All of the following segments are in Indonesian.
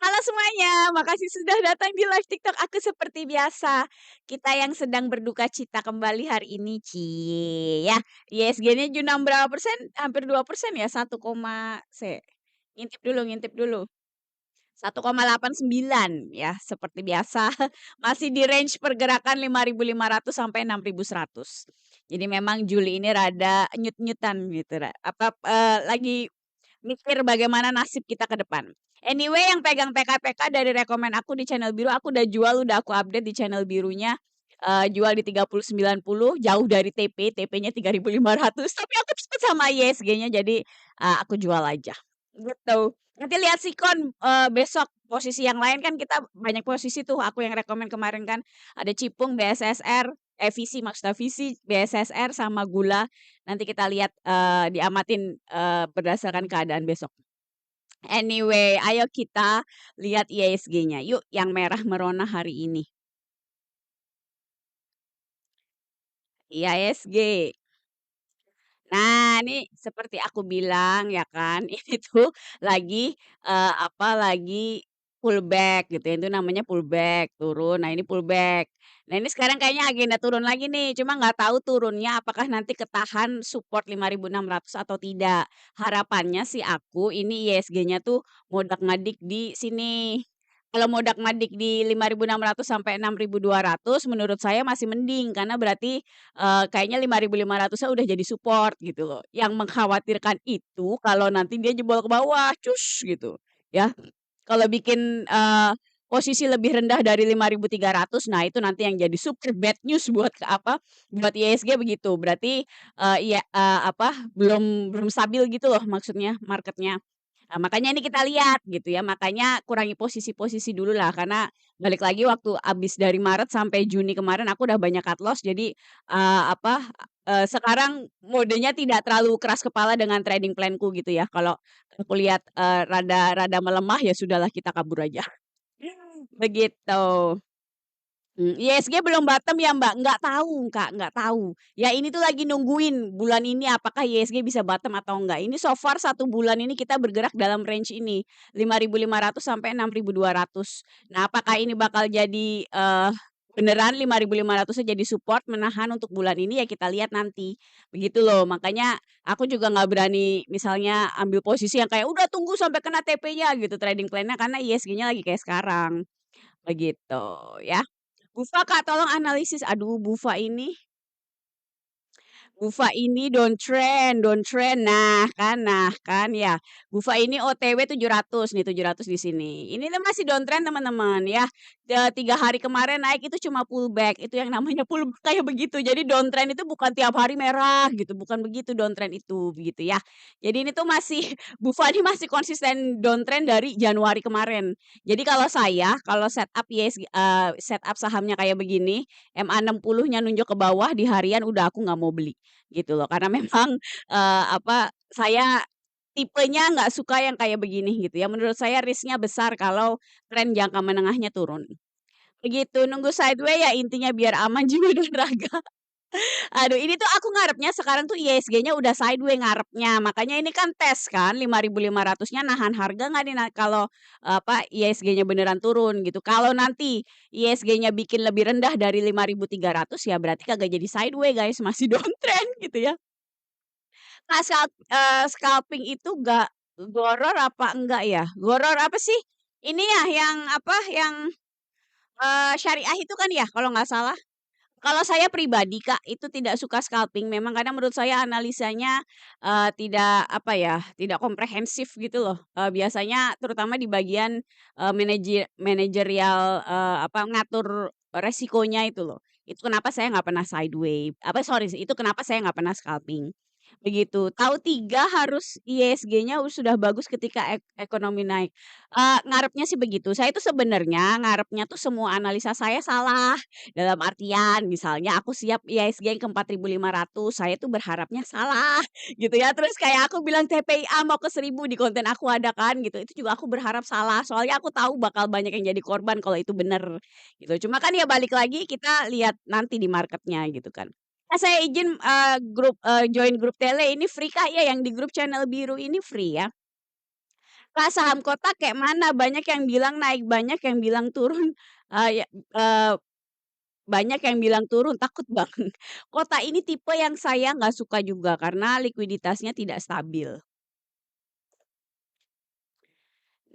Halo semuanya, makasih sudah datang di live TikTok aku seperti biasa. Kita yang sedang berduka cita kembali hari ini, cie ya. ISG-nya junam berapa persen? Hampir 2% ya, 1, ngintip dulu. 1,89 ya, seperti biasa masih di range pergerakan 5.500 sampai 6.100. Jadi memang Juli ini rada nyut-nyutan gitu, lagi mikir bagaimana nasib kita ke depan. Anyway, yang pegang PK-PK dari rekomen aku di channel biru, aku udah jual, udah aku update di channel birunya. Jual di 30,90, jauh dari TP-nya 3.500, tapi aku cepet sama ISG-nya, jadi aku jual aja. Gitu. Nanti lihat sikon besok posisi yang lain kan kita banyak posisi tuh, aku yang rekomen kemarin kan. Ada Cipung, BSSR, Visi maksudnya Visi, BSSR sama gula. Nanti kita lihat, diamatin, berdasarkan keadaan besok. Anyway, ayo kita lihat IISG-nya. Yuk, yang merah merona hari ini. IISG. Nah, ini seperti aku bilang ya kan, ini tuh lagi, lagi pullback gitu ya, itu namanya pullback, turun. Nah, ini pullback. Nah, ini sekarang kayaknya agenda turun lagi nih, cuma nggak tahu turunnya apakah nanti ketahan support 5.600 atau tidak. Harapannya sih aku ini ISG-nya tuh modak-ngadik di sini. Kalau modak-ngadik di 5.600 sampai 6.200 menurut saya masih mending, karena berarti kayaknya 5.500-nya udah jadi support gitu loh. Yang mengkhawatirkan itu kalau nanti dia jebol ke bawah, cus gitu, ya. Kalau bikin, posisi lebih rendah dari 5.300, nah itu nanti yang jadi super bad news buat IISG begitu. Berarti, belum stabil gitu loh maksudnya marketnya. Nah, makanya ini kita lihat gitu ya, makanya kurangi posisi-posisi dulu lah, karena balik lagi waktu abis dari Maret sampai Juni kemarin aku udah banyak cut loss, jadi, sekarang modenya tidak terlalu keras kepala dengan trading plan-ku gitu ya. Kalau aku lihat, rada rada melemah, ya sudahlah kita kabur aja. Begitu. ISG belum bottom ya, Mbak? Nggak tahu, Kak, nggak tahu. Ya ini tuh lagi nungguin bulan ini apakah ISG bisa bottom atau enggak. Ini so far 1 bulan ini kita bergerak dalam range ini, 5.500 sampai 6.200. Nah, apakah ini bakal jadi, beneran 5.500-nya jadi support menahan untuk bulan ini, ya kita lihat nanti. Begitu loh, makanya aku juga nggak berani misalnya ambil posisi yang kayak, "Udah tunggu sampai kena TP-nya," gitu trading plan-nya, karena ISG-nya lagi kayak sekarang, begitu ya. Bufa Kak, tolong analisis. Aduh, Bufa ini down trend. Nah kan ya. Bufa ini OTW 700 nih, 700 di sini. Ini tuh masih downtrend teman-teman ya. 3 hari kemarin naik itu cuma pullback. Itu yang namanya pullback kayak begitu. Jadi downtrend itu bukan tiap hari merah gitu, bukan begitu downtrend itu, begitu ya. Jadi ini tuh masih Bufa ini masih konsisten downtrend dari Januari kemarin. Jadi kalau setup setup sahamnya kayak begini, MA 60-nya nunjuk ke bawah di harian udah aku nggak mau beli. Gitu loh, karena memang, saya tipenya nggak suka yang kayak begini gitu ya, menurut saya risk-nya besar kalau tren jangka menengahnya turun. Begitu, nunggu sideway ya intinya biar aman jiwa dan raga. Aduh, ini tuh aku ngarepnya sekarang tuh ISG-nya udah sideway ngarepnya, makanya ini kan tes kan 5.500-nya nahan harga nggak nih kalau, ISG-nya beneran turun gitu. Kalau nanti ISG-nya bikin lebih rendah dari 5.300 ya berarti kagak jadi sideway guys, masih downtrend gitu ya. Kak, scalping itu nggak goror apa enggak ya? Goror apa sih? Ini ya yang yang, syariah itu kan ya kalau nggak salah? Kalau saya pribadi Kak, itu tidak suka scalping memang karena menurut saya analisanya, tidak tidak komprehensif gitu loh. Biasanya terutama di bagian, manajerial, ngatur resikonya itu loh. Itu kenapa saya nggak pernah itu kenapa saya nggak pernah scalping. Begitu, tahu 3 harus ISG-nya sudah bagus ketika ekonomi naik. Ngarepnya sih begitu, saya itu sebenarnya ngarepnya tuh semua analisa saya salah. Dalam artian misalnya aku siap IHSG yang ke 4.500, saya tuh berharapnya salah gitu ya. Terus kayak aku bilang TPIA mau ke 1.000 di konten aku ada kan gitu, itu juga aku berharap salah. Soalnya aku tahu bakal banyak yang jadi korban kalau itu bener gitu. Cuma kan ya balik lagi kita lihat nanti di marketnya gitu kan. Saya izin, join grup tele ini free Kak ya? Yang di grup channel biru ini free ya? Kak, saham Kota kayak mana? Banyak yang bilang naik, banyak yang bilang turun, ya, banyak yang bilang turun, takut Bang. Kota ini tipe yang saya nggak suka juga karena likuiditasnya tidak stabil.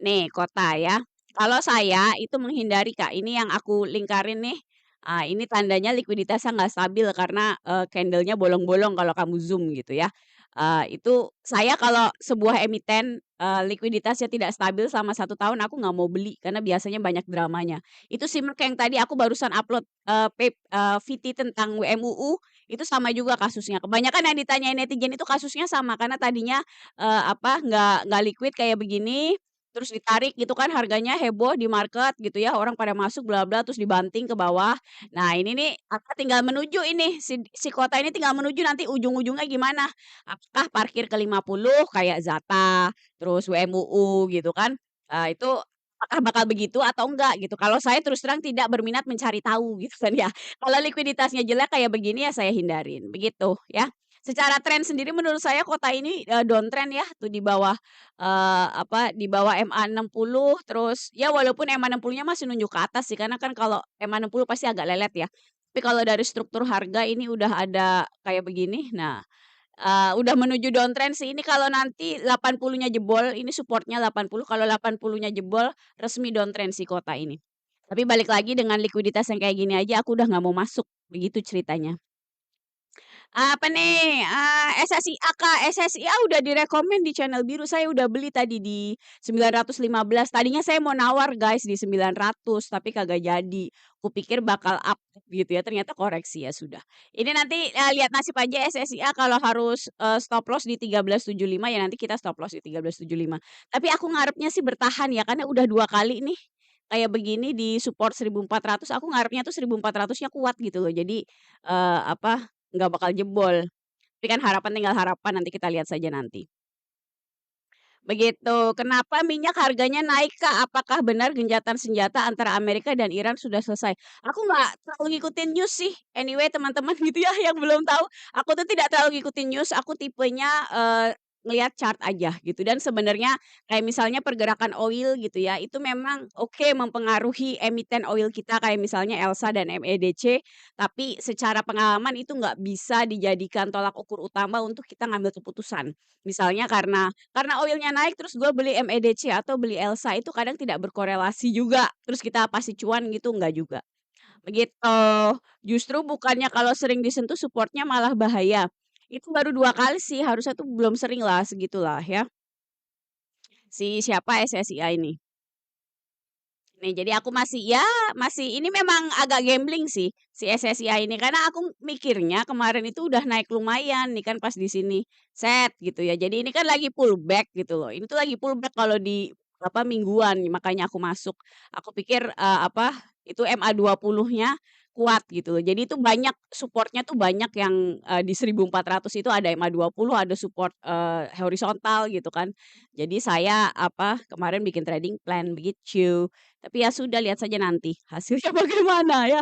Nih, kota ya. Kalau saya itu menghindari, Kak, ini yang aku lingkarin nih, ini tandanya likuiditasnya nggak stabil karena, candle-nya bolong-bolong kalau kamu zoom gitu ya. Itu saya kalau sebuah emiten, likuiditasnya tidak stabil selama 1 tahun aku nggak mau beli karena biasanya banyak dramanya. Itu SIMRK yang tadi aku barusan upload, VT tentang WMUU, itu sama juga kasusnya. Kebanyakan yang ditanyain netizen itu kasusnya sama karena tadinya, nggak liquid kayak begini. Terus ditarik gitu kan harganya heboh di market gitu ya, orang pada masuk bla bla terus dibanting ke bawah. Nah ini nih tinggal menuju ini si kota ini tinggal menuju nanti ujung-ujungnya gimana. Apakah parkir ke 50 kayak Zata, terus WMUU gitu kan. Itu apakah bakal begitu atau enggak gitu. Kalau saya terus terang tidak berminat mencari tahu gitu kan ya. Kalau likuiditasnya jelek kayak begini ya saya hindarin, begitu ya. Secara tren sendiri menurut saya kota ini, downtrend ya tuh di bawah di bawah MA 60 terus ya walaupun MA 60-nya masih nunjuk ke atas sih, karena kan kalau MA 60 pasti agak lelet ya. Tapi kalau dari struktur harga ini udah ada kayak begini, nah, udah menuju downtrend sih. Ini kalau nanti 80-nya jebol, ini supportnya 80, kalau 80-nya jebol, resmi downtrend si kota ini. Tapi balik lagi dengan likuiditas yang kayak gini aja aku udah nggak mau masuk, begitu ceritanya. Apa nih, SSIA Kak, SSIA udah direkomend di channel biru, saya udah beli tadi di 915, tadinya saya mau nawar guys di 900 tapi kagak jadi, kupikir bakal up gitu ya, ternyata koreksi ya sudah. Ini nanti, lihat nasib aja SSIA kalau harus, stop loss di 1375 ya nanti kita stop loss di 1375. Tapi aku ngarepnya sih bertahan ya, karena udah 2 kali nih kayak begini di support 1400, aku ngarepnya tuh 1400-nya kuat gitu loh. Jadi, nggak bakal jebol, tapi kan harapan tinggal harapan, nanti kita lihat saja nanti. Begitu. Kenapa minyak harganya naik, Kak? Apakah benar gencatan senjata antara Amerika dan Iran sudah selesai? Aku nggak terlalu ngikutin news sih. Anyway, teman-teman gitu ya yang belum tahu, aku tuh tidak terlalu ngikutin news, aku tipenya, ngelihat chart aja gitu. Dan sebenarnya kayak misalnya pergerakan oil gitu ya, itu memang oke mempengaruhi emiten oil kita kayak misalnya Elsa dan MEDC, tapi secara pengalaman itu nggak bisa dijadikan tolak ukur utama untuk kita ngambil keputusan. Misalnya karena oilnya naik terus gue beli MEDC atau beli Elsa itu kadang tidak berkorelasi juga, terus kita pasti cuan gitu, enggak juga. Begitu. Justru bukannya kalau sering disentuh supportnya malah bahaya. Itu baru 2 kali sih, harusnya tuh belum sering lah, segitulah ya. Si siapa, SSIA ini. Nih, jadi aku masih ini memang agak gambling sih, si SSIA ini, karena aku mikirnya kemarin itu udah naik lumayan nih kan pas di sini, set gitu ya. Jadi ini kan lagi pullback gitu loh, ini tuh lagi pullback kalau di, mingguan, makanya aku masuk. Aku pikir, itu MA 20-nya kuat gitu loh. Jadi itu banyak supportnya tuh banyak yang, di 1400 itu ada MA 20, ada support, horizontal gitu kan. Jadi saya, kemarin bikin trading plan begitu. Tapi ya sudah lihat saja nanti hasilnya bagaimana ya.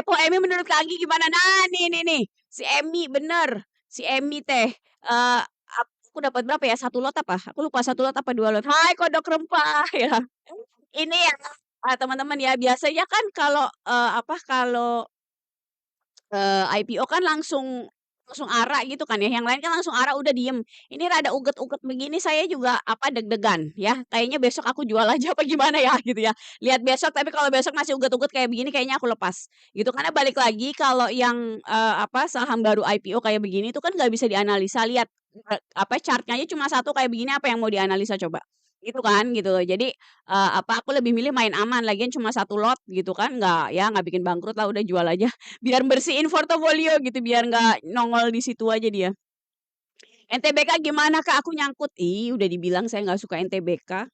Po Emi menurut Kak Anggi gimana? Nah nih, si Emi bener, si Emi teh, aku dapat berapa ya, 1 lot apa? Aku lupa 1 lot apa 2 lot. Hai kodok rempah ya. Ini ya, teman-teman ya biasanya kan kalau, IPO kan langsung langsung ARA gitu kan ya, yang lain kan langsung ARA udah diem. Ini rada uget-uget begini saya juga, deg-degan ya, kayaknya besok aku jual aja apa gimana ya gitu ya. Lihat besok, tapi kalau besok masih uget-uget kayak begini kayaknya aku lepas, gitu. Karena balik lagi kalau yang, saham baru IPO kayak begini itu kan nggak bisa dianalisa, lihat, chart-nya aja cuma satu kayak begini apa yang mau dianalisa coba? Gitu kan, gitu loh. Jadi, aku lebih milih main aman, lagian cuma 1 lot gitu kan, nggak bikin bangkrut lah, udah jual aja. Biar bersihin portofolio gitu, biar nggak nongol di situ aja dia. NTBK gimana Kak? Aku nyangkut. Ih, udah dibilang saya nggak suka NTBK.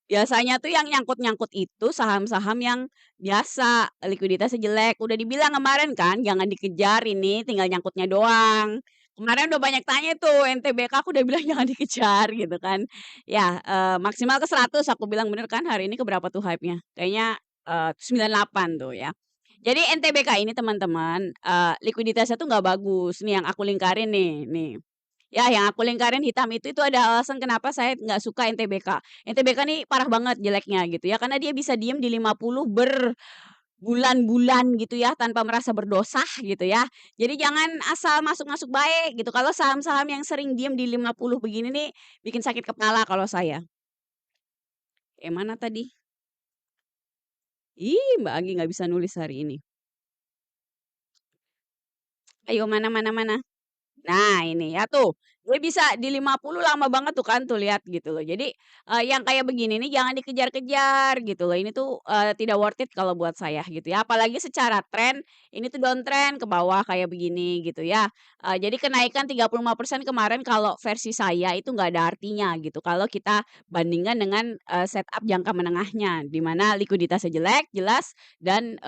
Biasanya tuh yang nyangkut-nyangkut itu saham-saham yang biasa, likuiditasnya jelek. Udah dibilang kemarin kan, jangan dikejar ini, tinggal nyangkutnya doang. Kemarin udah banyak tanya tuh, NTBK aku udah bilang jangan dikejar gitu kan. Ya, maksimal ke 100 aku bilang, bener kan hari ini ke berapa tuh hype-nya? Kayaknya, 98 tuh ya. Jadi NTBK ini teman-teman, likuiditasnya tuh nggak bagus, nih yang aku lingkarin nih. Ya, yang aku lingkarin hitam itu ada alasan kenapa saya nggak suka NTBK. NTBK nih parah banget jeleknya gitu ya, karena dia bisa diem di 50 berbulan-bulan gitu ya, tanpa merasa berdosa gitu ya. Jadi jangan asal masuk-masuk baik gitu. Kalau saham-saham yang sering diem di 50 begini nih, bikin sakit kepala kalau saya. Mana tadi? Ih, Mbak Agi nggak bisa nulis hari ini. Ayo mana mana mana. Nah ini ya tuh, dia bisa di 50 lama banget tuh kan tuh lihat gitu loh. Jadi, yang kayak begini nih jangan dikejar-kejar gitu loh. Ini tuh, tidak worth it kalau buat saya gitu ya. Apalagi secara tren, ini tuh downtrend ke bawah kayak begini gitu ya. Jadi kenaikan 35% kemarin kalau versi saya itu nggak ada artinya gitu kalau kita bandingkan dengan, setup jangka menengahnya, di mana likuiditasnya jelek, jelas dan,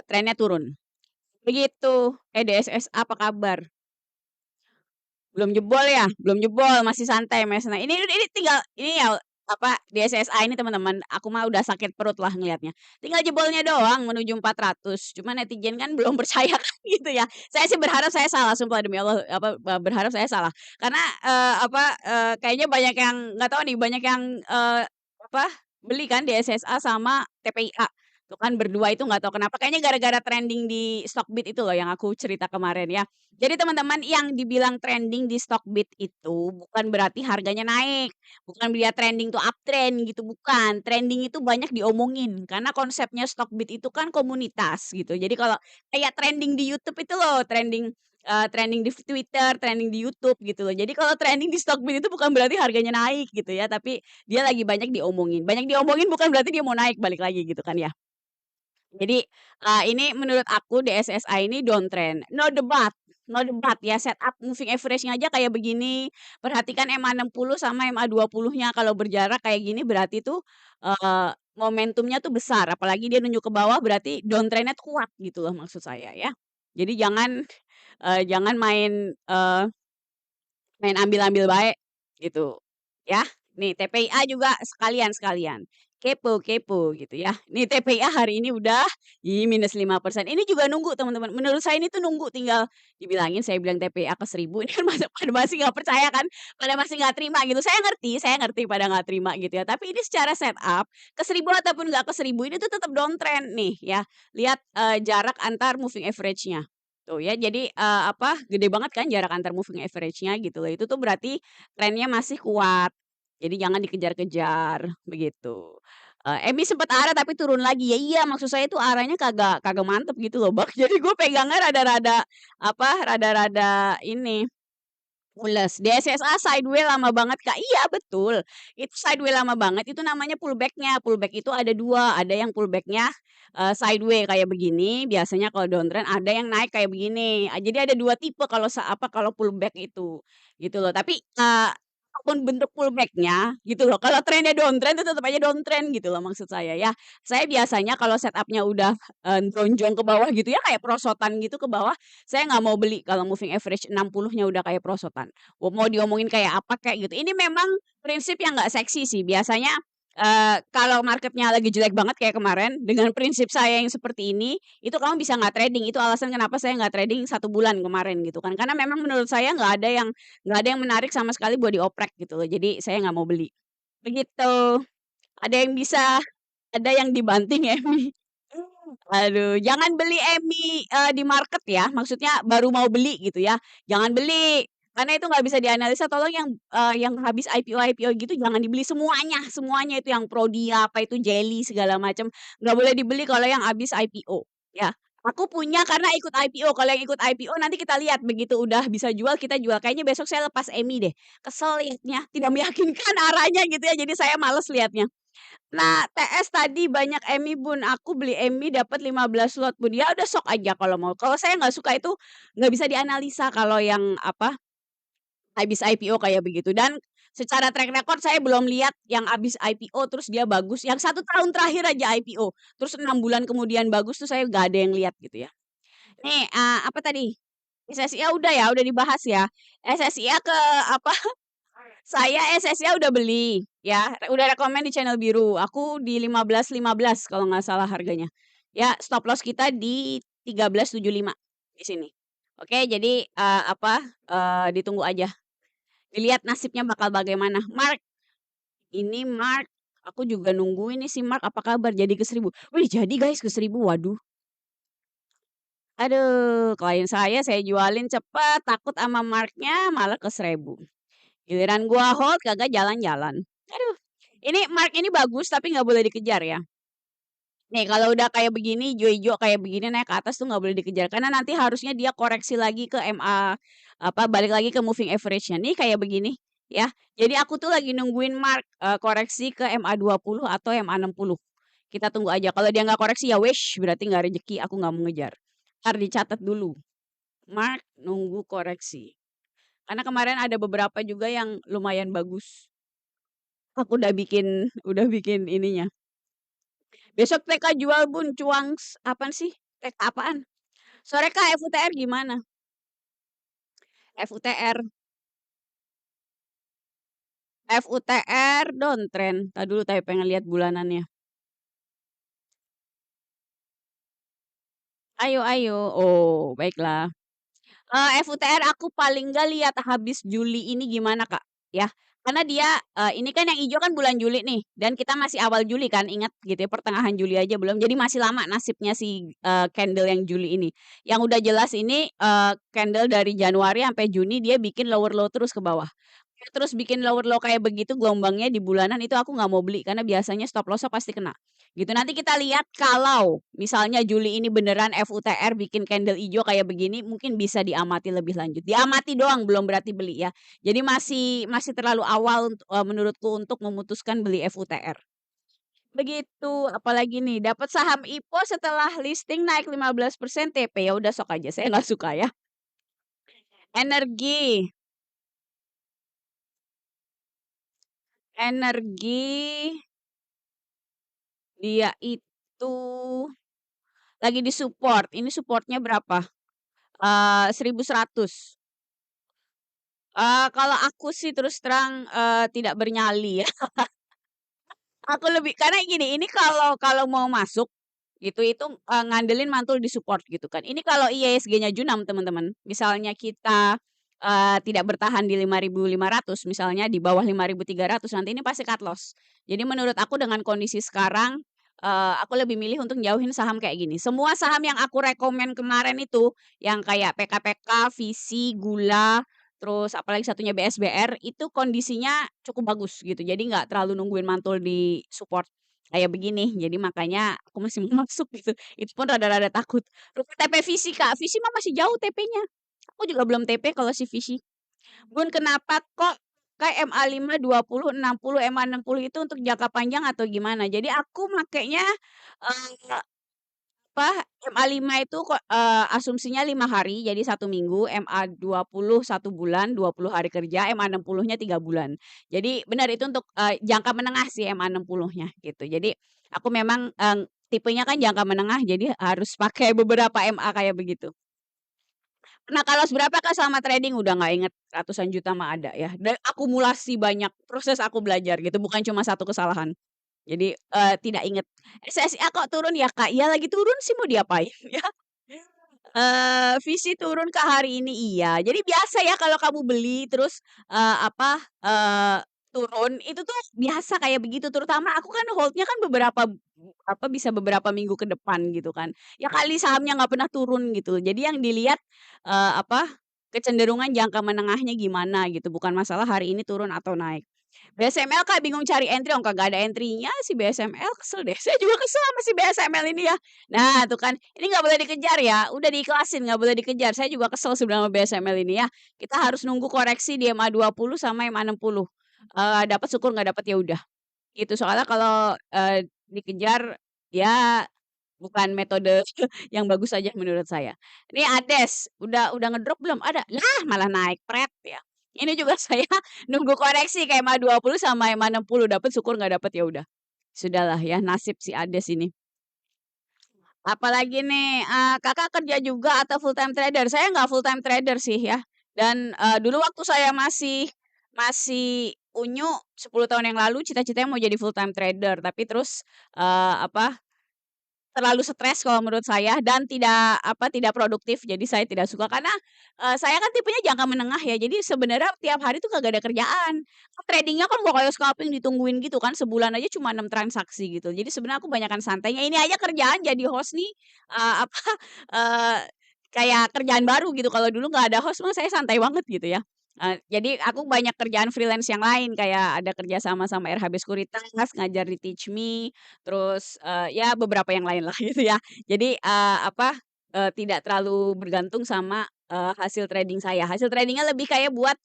trennya turun. Begitu. DSS apa kabar? Belum jebol ya? Belum jebol, masih santai Mas. Nah, ini tinggal ini ya, DSSA ini teman-teman, aku mah udah sakit perut lah ngelihatnya. Tinggal jebolnya doang menuju 400, cuma netizen kan belum percaya kan gitu ya. Saya sih berharap saya salah, sumpah demi Allah, berharap saya salah. Karena, kayaknya banyak yang nggak tahu nih, banyak yang, apa, beli kan DSSA sama TPIA. Tuh kan berdua itu nggak tahu kenapa, kayaknya gara-gara trending di Stockbit itu loh yang aku cerita kemarin ya. Jadi teman-teman yang dibilang trending di Stockbit itu bukan berarti harganya naik, bukan dia trending tuh uptrend gitu, bukan. Trending itu banyak diomongin karena konsepnya Stockbit itu kan komunitas gitu. Jadi kalau kayak trending di YouTube itu loh, trending di Twitter, trending di YouTube gitu loh. Jadi kalau trending di Stockbit itu bukan berarti harganya naik gitu ya, tapi dia lagi banyak diomongin. Banyak diomongin bukan berarti dia mau naik, balik lagi gitu kan ya. Jadi, ini menurut aku DSSA ini downtrend, no debat ya, setup moving average-nya aja kayak begini, perhatikan MA 60 sama MA 20-nya kalau berjarak kayak gini berarti tuh, momentumnya tuh besar, apalagi dia nunjuk ke bawah berarti downtrend-nya tuh kuat gitu loh maksud saya ya. Jadi jangan main ambil-ambil bae, gitu, ya. Nih TPIA juga sekalian-sekalian, kepo-kepo gitu ya. Nih TPIA hari ini udah, -5%. Ini juga nunggu teman-teman, menurut saya ini tuh nunggu tinggal dibilangin saya bilang TPIA ke 1.000 ini kan pada masih nggak percaya kan, pada masih nggak terima gitu. Saya ngerti pada nggak terima gitu ya, tapi ini secara setup ke 1.000 ataupun nggak ke 1.000 ini tuh tetap downtrend nih ya. Lihat, jarak antar moving average-nya. Tuh ya, jadi, gede banget kan jarak antar moving average-nya gitu loh, itu tuh berarti trennya masih kuat, jadi jangan dikejar-kejar, begitu. EMI sempet arah tapi turun lagi, ya iya maksud saya itu arahnya kagak kagak mantep gitu loh Bang, jadi gue pegangnya rada-rada, rada-rada ini, mules. DSSA sideway lama banget, Kak. Iya betul, itu sideway lama banget, itu namanya pullback-nya. Pullback itu ada 2, ada yang pullback-nya, sideway kayak begini, biasanya kalau downtrend, ada yang naik kayak begini. Jadi ada 2 tipe kalau pullback itu, gitu loh. Tapi, apapun bentuk pullback-nya, gitu loh, kalau trennya downtrend, itu tetep aja downtrend gitu loh maksud saya ya. Saya biasanya kalau setup-nya udah, nonjong ke bawah gitu ya, kayak perosotan gitu ke bawah, saya nggak mau beli kalau moving average 60-nya udah kayak perosotan. Mau diomongin kayak apa kek gitu. Ini memang prinsip yang nggak seksi sih. Biasanya, kalau marketnya lagi jelek banget kayak kemarin, dengan prinsip saya yang seperti ini, itu kamu bisa nggak trading. Itu alasan kenapa saya nggak trading 1 bulan kemarin gitu kan. Karena memang menurut saya nggak ada yang menarik sama sekali buat dioprek gitu loh. Jadi saya nggak mau beli. Begitu. Ada yang bisa ada yang dibanting ya, Mi. Aduh, jangan beli EMI, di market ya, maksudnya baru mau beli gitu ya, jangan beli, karena itu nggak bisa dianalisa. Tolong yang habis IPO-IPO gitu jangan dibeli semuanya semuanya itu yang Prodia, apa itu Jelly segala macam, nggak boleh dibeli kalau yang habis IPO, ya. Aku punya karena ikut IPO, kalau yang ikut IPO nanti kita lihat begitu udah bisa jual, kita jual. Kayaknya besok saya lepas EMI deh, kesel lihatnya, tidak meyakinkan arahnya gitu ya, jadi saya males lihatnya. Nah, TS tadi banyak EMI, Bun, aku beli EMI dapat 15 lot, Bun. Ya udah sok aja kalau mau. Kalau saya nggak suka itu nggak bisa dianalisa kalau yang habis IPO kayak begitu. Dan secara track record saya belum lihat yang habis IPO terus dia bagus, yang 1 tahun terakhir aja IPO, terus 6 bulan kemudian bagus tuh saya nggak ada yang lihat gitu ya. Nih, apa tadi? SSIA udah dibahas ya. SSIA ke apa saya SSIA udah beli, ya, udah rekomen di channel biru. Aku di 15.15 kalau nggak salah harganya. Ya, stop loss kita di 13.75 di sini. Oke, jadi, ditunggu aja, dilihat nasibnya bakal bagaimana. Mark, ini Mark, aku juga nungguin nih si Mark, apa kabar? Jadi ke 1.000. Wih, jadi guys ke 1.000, waduh. Aduh, klien saya jualin cepet, takut sama Mark-nya malah ke 1.000. Giliran gua hold kagak jalan-jalan. Aduh, ini Mark ini bagus tapi nggak boleh dikejar ya. Nih kalau udah kayak begini, hijau-hijau kayak begini naik ke atas tuh nggak boleh dikejar karena nanti harusnya dia koreksi lagi ke MA, balik lagi ke moving average-nya. Nih kayak begini ya. Jadi aku tuh lagi nungguin Mark, koreksi ke MA 20 atau MA 60. Kita tunggu aja. Kalau dia nggak koreksi ya wish berarti nggak rezeki, aku nggak mau ngejar. Entar dicatat dulu. Mark nunggu koreksi. Karena kemarin ada beberapa juga yang lumayan bagus. Aku udah bikin ininya. Besok TK jual Bun, cuangs. Apaan sih? TK apaan? Sore Kak, FUTR gimana? FUTR. FUTR downtrend. Tadi dulu tapi pengen lihat bulanannya. Ayo, ayo. Oh, baiklah. FUTR aku paling nggak lihat habis Juli ini gimana Kak, ya. Karena dia, ini kan yang hijau kan bulan Juli nih, dan kita masih awal Juli kan, ingat gitu ya, pertengahan Juli aja belum, jadi masih lama nasibnya si, candle yang Juli ini. Yang udah jelas ini, candle dari Januari sampai Juni dia bikin lower low terus ke bawah. Terus bikin lower low kayak begitu gelombangnya di bulanan itu aku nggak mau beli karena biasanya stop loss-nya pasti kena. Gitu. Nanti kita lihat kalau misalnya Juli ini beneran FUTR bikin candle hijau kayak begini mungkin bisa diamati lebih lanjut. Diamati doang belum berarti beli ya. Jadi masih masih terlalu awal menurutku untuk memutuskan beli FUTR. Begitu, apalagi nih dapat saham IPO setelah listing naik 15% TP ya udah sok aja saya nggak suka ya. Energi. Energi dia itu lagi di-support, ini supportnya berapa? 1.100. Kalau aku sih terus terang, tidak bernyali ya. Aku lebih karena gini, ini kalau kalau mau masuk gitu, itu, ngandelin mantul di-support gitu kan. Ini kalau IHSG-nya Junam teman-teman, misalnya kita, tidak bertahan di 5.500 misalnya di bawah 5.300 nanti ini pasti cut loss. Jadi menurut aku dengan kondisi sekarang, aku lebih milih untuk jauhin saham kayak gini. Semua saham yang aku rekomen kemarin itu, yang kayak PKPK, Visi, Gula, terus apalagi satunya BSBR, itu kondisinya cukup bagus gitu. Jadi nggak terlalu nungguin mantul di support kayak begini. Jadi makanya aku masih mau masuk gitu. Itu pun rada-rada takut. Terus TP Visi, Kak. Visi mah masih jauh TP-nya. Aku juga belum TP kalau si Visi. Bun, kenapa kok kayak MA5, 20, 60, MA 60 itu untuk jangka panjang atau gimana? Jadi aku makainya eh, MA5 itu kok, asumsinya 5 hari, jadi 1 minggu, MA 20 1 bulan, 20 hari kerja, MA 60-nya 3 bulan. Jadi benar itu untuk, jangka menengah sih MA 60-nya gitu. Jadi aku memang, tipenya kan jangka menengah, jadi harus pakai beberapa MA kayak begitu. Nah, kalau seberapa Kak selama trading? Udah nggak inget, ratusan juta mah ada ya, dan akumulasi banyak, proses aku belajar gitu, bukan cuma satu kesalahan. Jadi, tidak inget, "SSIA kok turun ya, Kak?" Ya lagi turun sih mau diapain ya. Visi turun Kak hari ini, iya. Jadi biasa ya kalau kamu beli terus, turun, itu tuh biasa kayak begitu, terutama aku kan hold-nya kan bisa beberapa minggu ke depan gitu kan. Ya kali sahamnya nggak pernah turun gitu. Jadi yang dilihat, kecenderungan jangka menengahnya gimana gitu, bukan masalah hari ini turun atau naik. BSML Kak bingung cari entry, oh kagak ada entry-nya si BSML, kesel deh. Saya juga kesel sama si BSML ini ya. Nah tuh kan, ini nggak boleh dikejar ya, udah diikhlasin nggak boleh dikejar. Saya juga kesel sebenarnya sama BSML ini ya. Kita harus nunggu koreksi di MA 20 sama MA 60. Dapat syukur nggak dapat ya udah. Gitu, soalnya kalau, dikejar ya bukan metode yang bagus aja menurut saya. Ini Ades, udah ngedrop belum? Ada, lah malah naik pret ya. Ini juga saya nunggu koreksi kayak MA 20 sama MA 60 dapat syukur nggak dapat ya udah. Sudahlah ya nasib si Ades ini. Apalagi nih, Kakak kerja juga atau full time trader? Saya nggak full time trader sih ya. Dan, dulu waktu saya masih unyu 10 tahun yang lalu cita-citanya mau jadi full time trader, tapi terus, terlalu stres kalau menurut saya dan tidak produktif. Jadi saya tidak suka karena, saya kan tipenya jangka menengah ya. Jadi sebenarnya tiap hari tuh kagak ada kerjaan. Trading-nya kan nggak kayak scalping ditungguin gitu kan, sebulan aja cuma 6 transaksi gitu. Jadi sebenarnya aku banyakan santainya. Ini aja kerjaan jadi host nih, apa, eee, kayak kerjaan baru gitu. Kalau dulu nggak ada host mah saya santai banget gitu ya. Jadi aku banyak kerjaan freelance yang lain kayak ada kerja sama RHB Sekuritas, ngajar di Teach Me, terus, ya beberapa yang lain lah gitu ya. Jadi, tidak terlalu bergantung sama, hasil trading saya. Hasil trading-nya lebih kayak buat,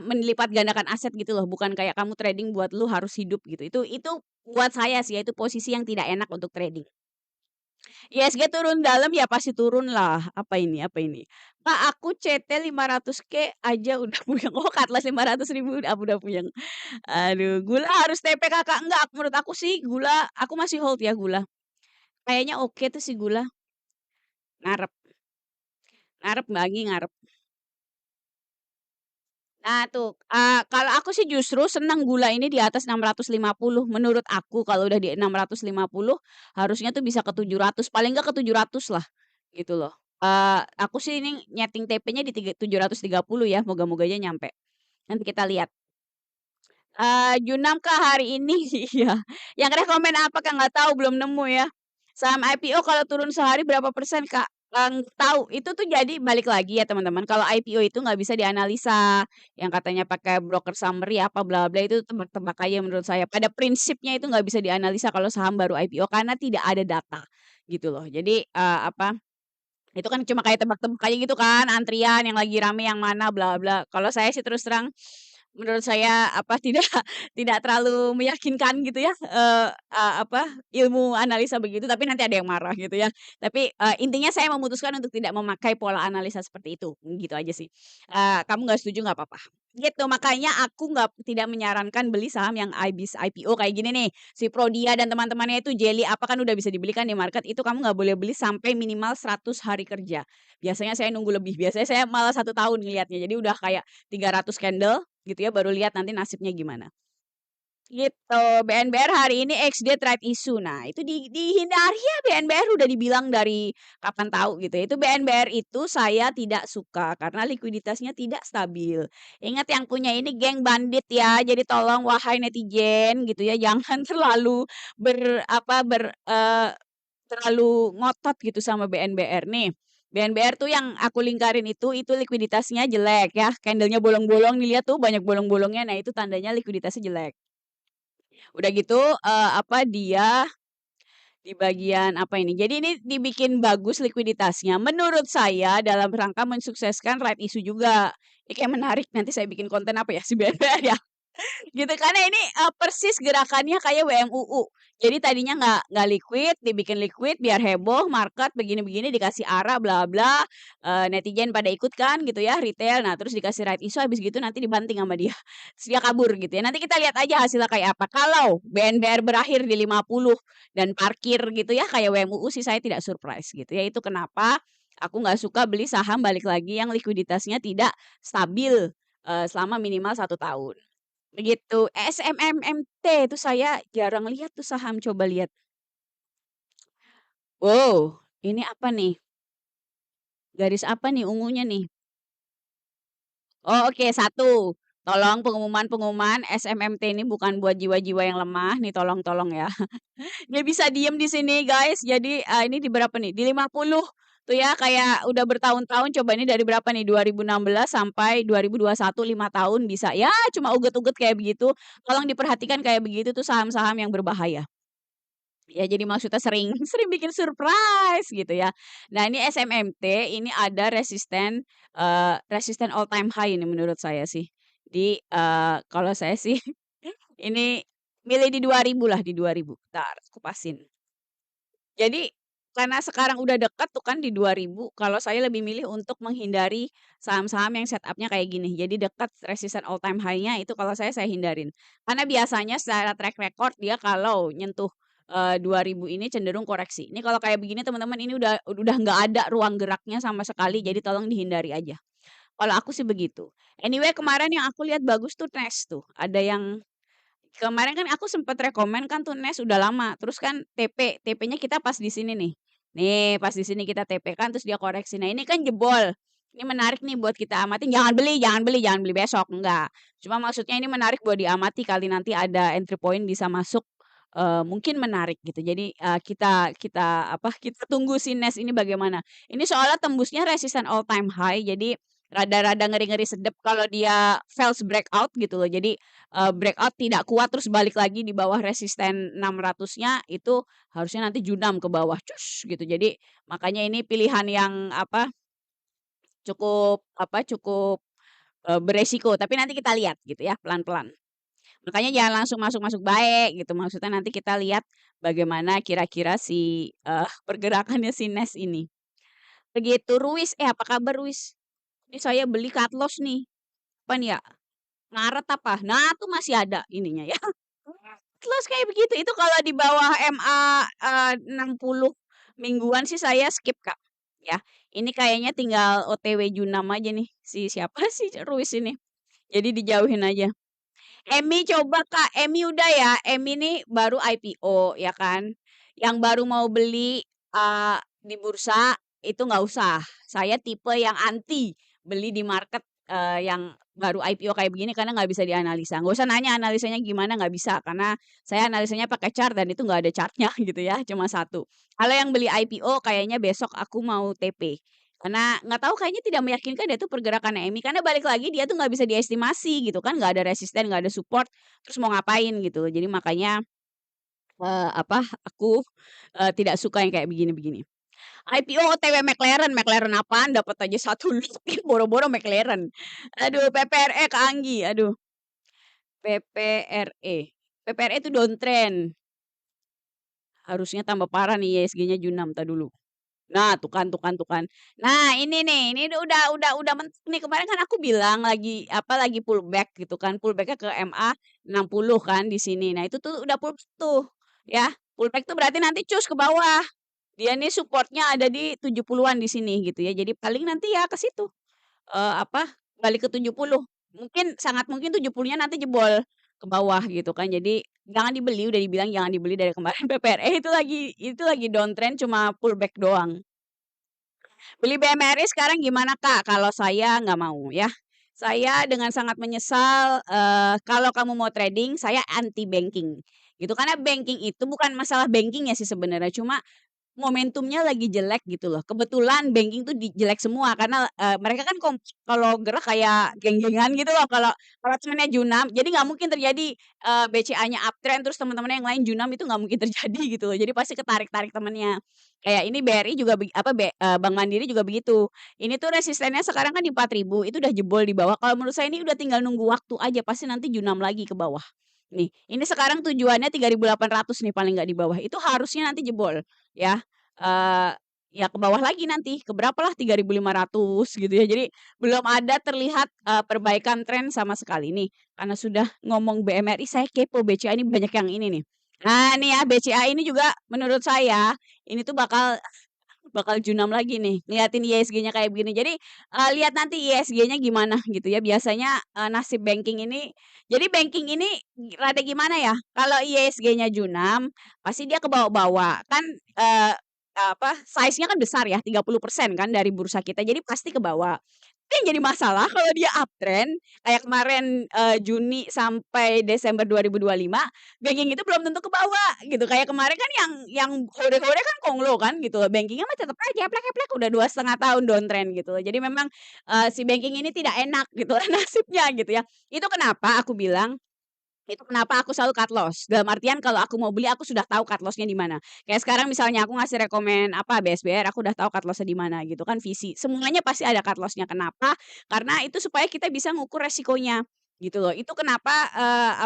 melipat gandakan aset gitu loh, bukan kayak kamu trading buat lu harus hidup gitu. Itu buat saya sih ya, itu posisi yang tidak enak untuk trading. ISG turun dalam ya pasti turun lah. Apa ini? Kak, aku CT 500K aja udah puyeng. Oh, Cutlass 500.000 udah puyeng. Aduh, gula harus TP Kakak, enggak, menurut aku sih gula aku masih hold ya gula. Kayaknya oke tuh si gula, ngarep ngarep Mbak Anggi, ngarep. Nah tuh, kalau aku sih justru senang gula ini di atas 650, menurut aku kalau udah di 650 harusnya tuh bisa ke 700, paling enggak ke 700 lah, gitu loh. Aku sih ini nyeting TP-nya di 730 ya, moga-moga aja nyampe. Nanti kita lihat. Junam Kak hari ini iya, yang rekomen apa Kak? Nggak tahu, belum nemu ya. Saham IPO kalau turun sehari berapa persen Kak? Tahu, itu tuh jadi balik lagi ya teman-teman, kalau IPO itu nggak bisa dianalisa, yang katanya pakai broker summary apa bla bla itu tebak-tebak aja menurut saya. Pada prinsipnya itu nggak bisa dianalisa kalau saham baru IPO karena tidak ada data, gitu loh. Jadi, itu kan cuma kayak tebak-tebak aja gitu kan, antrian yang lagi rame yang mana bla bla. Kalau saya sih terus terang, menurut saya tidak tidak terlalu meyakinkan gitu ya, ilmu analisa begitu, tapi nanti ada yang marah gitu ya. Tapi, intinya saya memutuskan untuk tidak memakai pola analisa seperti itu, gitu aja sih. Kamu nggak setuju nggak apa-apa. Gitu, makanya aku tidak menyarankan beli saham yang habis IPO kayak gini nih, si Prodia dan teman-temannya itu Jelly apa kan udah bisa dibeli kan di market, itu kamu nggak boleh beli sampai minimal 100 hari kerja. Biasanya saya nunggu lebih, biasanya saya malah 1 tahun ngelihatnya, jadi udah kayak 300 candle gitu ya, baru lihat nanti nasibnya gimana. Gitu, BNBR hari ini XD trade issue. Nah, itu dihindari ya BNBR udah dibilang dari kapan tahu gitu ya. Itu BNBR itu saya tidak suka karena likuiditasnya tidak stabil. Ingat yang punya ini geng bandit ya. Jadi tolong wahai netizen gitu ya, jangan terlalu terlalu ngotot gitu sama BNBR nih. BNBR tuh yang aku lingkarin itu likuiditasnya jelek ya. Candlenya bolong-bolong nih lihat tuh banyak bolong-bolongnya. Nah, itu tandanya likuiditasnya jelek. Udah gitu, dia di bagian apa ini, jadi ini dibikin bagus likuiditasnya, menurut saya dalam rangka mensukseskan right issue juga. Ini kayak menarik, nanti saya bikin konten apa ya, si BNBR ya? Gitu, karena ini, persis gerakannya kayak WMUU. Jadi tadinya nggak liquid, dibikin liquid biar heboh, market begini-begini, dikasih arah bla bla, netizen pada ikut kan gitu ya, retail. Nah, terus dikasih right issue, habis gitu nanti dibanting sama dia. Terus dia kabur gitu ya. Nanti kita lihat aja hasilnya kayak apa. Kalau BNBR berakhir di 50 dan parkir gitu ya, kayak WMUU sih saya tidak surprise gitu ya. Itu kenapa aku nggak suka beli saham balik lagi yang likuiditasnya tidak stabil, selama minimal 1 tahun. Begitu, SMMMT itu saya jarang lihat tuh saham, coba lihat. Wow, ini apa nih? Garis apa nih ungunya nih? Oh oke, satu, tolong pengumuman-pengumuman SMMT ini bukan buat jiwa-jiwa yang lemah nih, tolong ya. Nggak bisa diem di sini guys, jadi, ini di berapa nih? Di 50 tuh ya, kayak udah bertahun-tahun, coba ini dari berapa nih? 2016 sampai 2021, 5 tahun bisa. Ya cuma uget-uget kayak begitu, tolong diperhatikan kayak begitu tuh saham-saham yang berbahaya. Ya jadi maksudnya sering sering bikin surprise gitu ya. Nah ini SMMT ini ada resisten all time high ini menurut saya sih. Kalau saya sih ini milih di 2000 lah, di 2000. Entar aku pasin. Jadi, karena sekarang udah dekat tuh kan di 2000, kalau saya lebih milih untuk menghindari saham-saham yang setup-nya kayak gini. Jadi dekat resisten all time high-nya itu kalau saya hindarin. Karena biasanya secara track record dia kalau nyentuh, 2000 ini cenderung koreksi. Ini kalau kayak begini teman-teman ini udah nggak ada ruang geraknya sama sekali, jadi tolong dihindari aja. Kalau aku sih begitu. Anyway kemarin yang aku lihat bagus tuh Next tuh, ada yang kemarin kan aku sempat rekomen kan tuh Nes udah lama, terus kan TP-nya kita pas di sini nih. Nih, pas di sini kita TP kan terus dia koreksi. Nah, ini kan jebol. Ini menarik nih buat kita amatin. Jangan beli besok, enggak. Cuma maksudnya ini menarik buat diamati kali nanti ada entry point bisa masuk mungkin menarik gitu. Jadi kita kita apa? Kita tunggu si Nes ini bagaimana. Ini soalnya tembusnya resisten all time high. Jadi rada-rada ngeri-ngeri sedep kalau dia fails breakout gitu loh. Jadi breakout tidak kuat terus balik lagi di bawah resisten 600-nya itu harusnya nanti junam ke bawah cus gitu. Jadi makanya ini pilihan yang apa cukup beresiko tapi nanti kita lihat gitu ya pelan-pelan. Makanya jangan langsung masuk-masuk baik gitu. Maksudnya nanti kita lihat bagaimana kira-kira si pergerakannya si Nes ini. Begitu Ruis, apa kabar Ruis? Ini saya beli cut loss nih. Apa nih ya? Maret apa? Nah, tuh masih ada ininya ya. Terus kayak begitu, itu kalau di bawah MA 60 mingguan sih saya skip Kak, ya. Ini kayaknya tinggal OTW Junam aja nih, si siapa sih Ruis ini. Jadi dijauhin aja. Emi coba Kak, Emi udah ya, Emi nih baru IPO ya kan. Yang baru mau beli di bursa itu nggak usah. Saya tipe yang anti beli di market yang baru IPO kayak begini karena nggak bisa dianalisa. Nggak usah nanya analisanya gimana, nggak bisa karena saya analisanya pakai chart dan itu nggak ada chartnya gitu ya, cuma satu. Kalau yang beli IPO kayaknya besok aku mau TP. Karena nggak tahu kayaknya tidak meyakinkan dia tuh pergerakan EMI karena balik lagi dia tuh nggak bisa diestimasi gitu kan, nggak ada resisten, nggak ada support, terus mau ngapain gitu. Jadi makanya aku tidak suka yang kayak begini-begini. IPO OTW McLaren, McLaren apaan dapat aja satu lagi boro-boro McLaren. Aduh PPRE Kak Anggi, aduh PPRE. PPRE itu downtrend. Harusnya tambah parah nih ISG-nya Junam, entar dulu. Nah, tuh kan. Nah, ini nih, ini udah mentok nih. Kemarin kan aku bilang lagi apa lagi pullback gitu kan. Pullbacknya ke MA 60 kan di sini. Nah, itu tuh udah pullback tuh, ya. Pullback tuh berarti nanti cus ke bawah. Dia nih supportnya ada di 70-an di sini gitu ya. Jadi paling nanti ya ke situ. Apa balik ke 70. Mungkin sangat mungkin 70-nya nanti jebol ke bawah gitu kan. Jadi jangan dibeli, udah dibilang jangan dibeli dari kemarin PPRE itu lagi downtrend cuma pullback doang. Beli BMRI sekarang gimana Kak? Kalau saya nggak mau ya. Saya dengan sangat menyesal kalau kamu mau trading saya anti banking gitu. Karena banking itu bukan masalah banking ya sih sebenarnya, cuma momentumnya lagi jelek gitu loh. Kebetulan banking tuh jelek semua karena mereka kan kalau gerak kayak geng-gengan gitu loh kalau kalau temennya Junam. Jadi nggak mungkin terjadi BCA-nya uptrend terus teman-temannya yang lain Junam itu nggak mungkin terjadi gitu loh. Jadi pasti ketarik-tarik temennya. Kayak ini BRI juga Bank Mandiri juga begitu. Ini tuh resistennya sekarang kan di 4.000 itu udah jebol di bawah. Kalau menurut saya ini udah tinggal nunggu waktu aja pasti nanti Junam lagi ke bawah. Nih, ini sekarang tujuannya 3.800 nih paling nggak di bawah. Itu harusnya nanti jebol ya. Ya ke bawah lagi nanti, ke berapalah 3.500 gitu ya. Jadi belum ada terlihat perbaikan tren sama sekali nih. Karena sudah ngomong BMRI, saya kepo BCA ini banyak yang ini nih. Nah, nih ya BCA ini juga menurut saya ini tuh bakal bakal junam lagi nih, liatin ISG-nya kayak begini. Jadi, lihat nanti ISG-nya gimana gitu ya. Biasanya, nasib banking ini jadi banking ini rada gimana ya, kalau ISG-nya junam, pasti dia ke bawah-bawah. Kan, size-nya kan besar ya, 30% kan dari bursa kita, jadi pasti ke bawah. Tapi yang jadi masalah kalau dia uptrend, kayak kemarin, Juni sampai Desember 2025, banking itu belum tentu ke bawah gitu. Kayak kemarin kan yang hore-hore kan Konglo kan gitu loh, banking-nya mah tetep aja eplek-eplek udah 2,5 tahun downtrend gitu loh. Jadi memang, si banking ini tidak enak gitu nasibnya gitu ya. Itu kenapa aku bilang itu kenapa aku selalu cut loss. Dalam artian kalau aku mau beli aku sudah tahu cut loss-nya di mana. Kayak sekarang misalnya aku ngasih rekomen apa BSBR aku udah tahu cut loss-nya di mana gitu kan visi. Semuanya pasti ada cut loss-nya. Kenapa? Karena itu supaya kita bisa ngukur resikonya gitu loh. Itu kenapa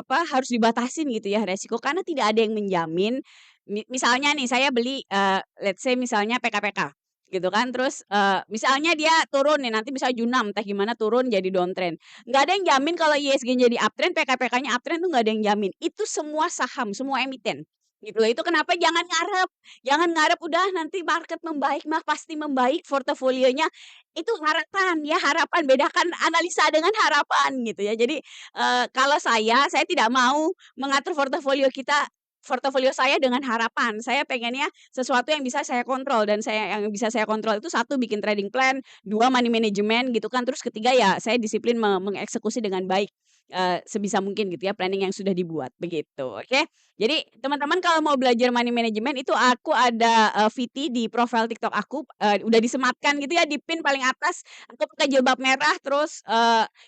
harus dibatasin gitu ya resiko karena tidak ada yang menjamin misalnya nih saya beli let's say misalnya PKPK gitu kan terus misalnya dia turun nih nanti bisa Junam entah gimana turun jadi downtrend. Nggak ada yang jamin kalau ISG jadi uptrend, PKPK-nya uptrend tuh nggak ada yang jamin. Itu semua saham, semua emiten. Gitu loh. Itu kenapa jangan ngarep udah nanti market membaik mah pasti membaik portofolionya, itu harapan ya, harapan, bedakan analisa dengan harapan gitu ya. Jadi, kalau saya tidak mau mengatur portofolio saya dengan harapan. Saya pengennya sesuatu yang bisa saya kontrol dan yang bisa saya kontrol itu satu bikin trading plan, 2 money management gitu kan, terus ketiga ya saya disiplin mengeksekusi dengan baik, sebisa mungkin gitu ya planning yang sudah dibuat, begitu, oke? Jadi teman-teman kalau mau belajar money management itu aku ada, VT di profil TikTok aku, udah disematkan gitu ya di pin paling atas, aku pakai jilbab merah terus,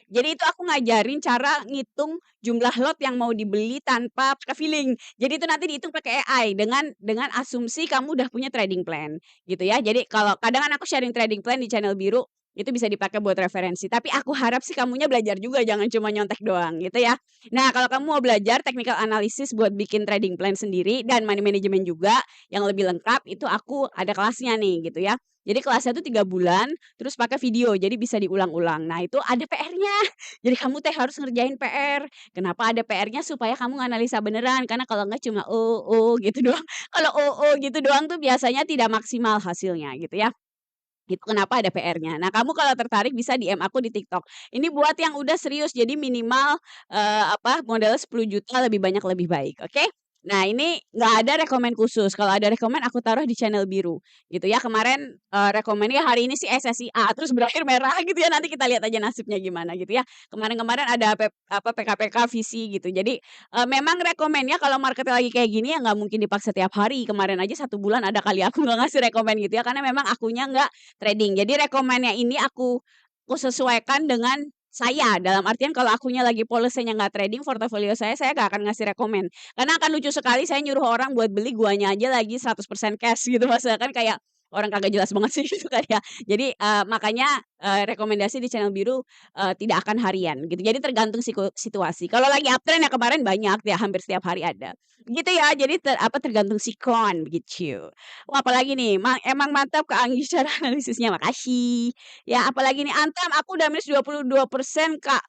jadi itu aku ngajarin cara ngitung jumlah lot yang mau dibeli tanpa pakai feeling. Jadi itu nanti dihitung pakai AI dengan asumsi kamu udah punya trading plan gitu ya. Jadi kalau kadang kan aku sharing trading plan di channel biru, itu bisa dipakai buat referensi, tapi aku harap sih kamunya belajar juga jangan cuma nyontek doang gitu ya. Nah, kalau kamu mau belajar technical analysis buat bikin trading plan sendiri dan money management juga yang lebih lengkap, itu aku ada kelasnya nih gitu ya. Jadi kelasnya tuh 3 bulan, terus pakai video, jadi bisa diulang-ulang. Nah, itu ada PR-nya. Jadi kamu teh harus ngerjain PR. Kenapa ada PR-nya? Supaya kamu nganalisa beneran, karena kalau enggak cuma, "Oh oh," gitu doang. Kalau, "Oh oh," gitu doang tuh biasanya tidak maksimal hasilnya gitu ya. Gitu, kenapa ada PR-nya. Nah, kamu kalau tertarik bisa DM aku di TikTok. Ini buat yang udah serius, jadi minimal, modalnya 10 juta lebih banyak lebih baik, oke? Nah, ini nggak ada rekomen khusus, kalau ada rekomen aku taruh di channel biru, gitu ya. Kemarin, rekomennya hari ini sih SSIA, terus berakhir merah gitu ya, nanti kita lihat aja nasibnya gimana gitu ya. Kemarin-kemarin ada PKPK visi gitu. Jadi, memang rekomennya kalau market lagi kayak gini ya nggak mungkin dipaksa tiap hari. Kemarin aja 1 bulan ada kali aku nggak ngasih rekomen gitu ya, karena memang akunya nggak trading. Jadi rekomennya ini aku sesuaikan dengan saya, dalam artian kalau akunya lagi policy-nya nggak trading, portofolio saya nggak akan ngasih rekomen. Karena akan lucu sekali saya nyuruh orang buat beli, guanya aja lagi 100% cash gitu, maksudnya kan kayak orang kagak jelas banget sih gitu kan ya. Jadi, makanya, rekomendasi di channel biru, tidak akan harian gitu. Jadi tergantung situasi. Kalau lagi uptrend ya kemarin banyak ya, hampir setiap hari ada. Gitu ya, jadi tergantung sikon begitu. Wah, apalagi nih, emang mantap Kak Anggi cara analisisnya, makasih. Ya, apalagi nih, Antam aku udah minus 22% Kak,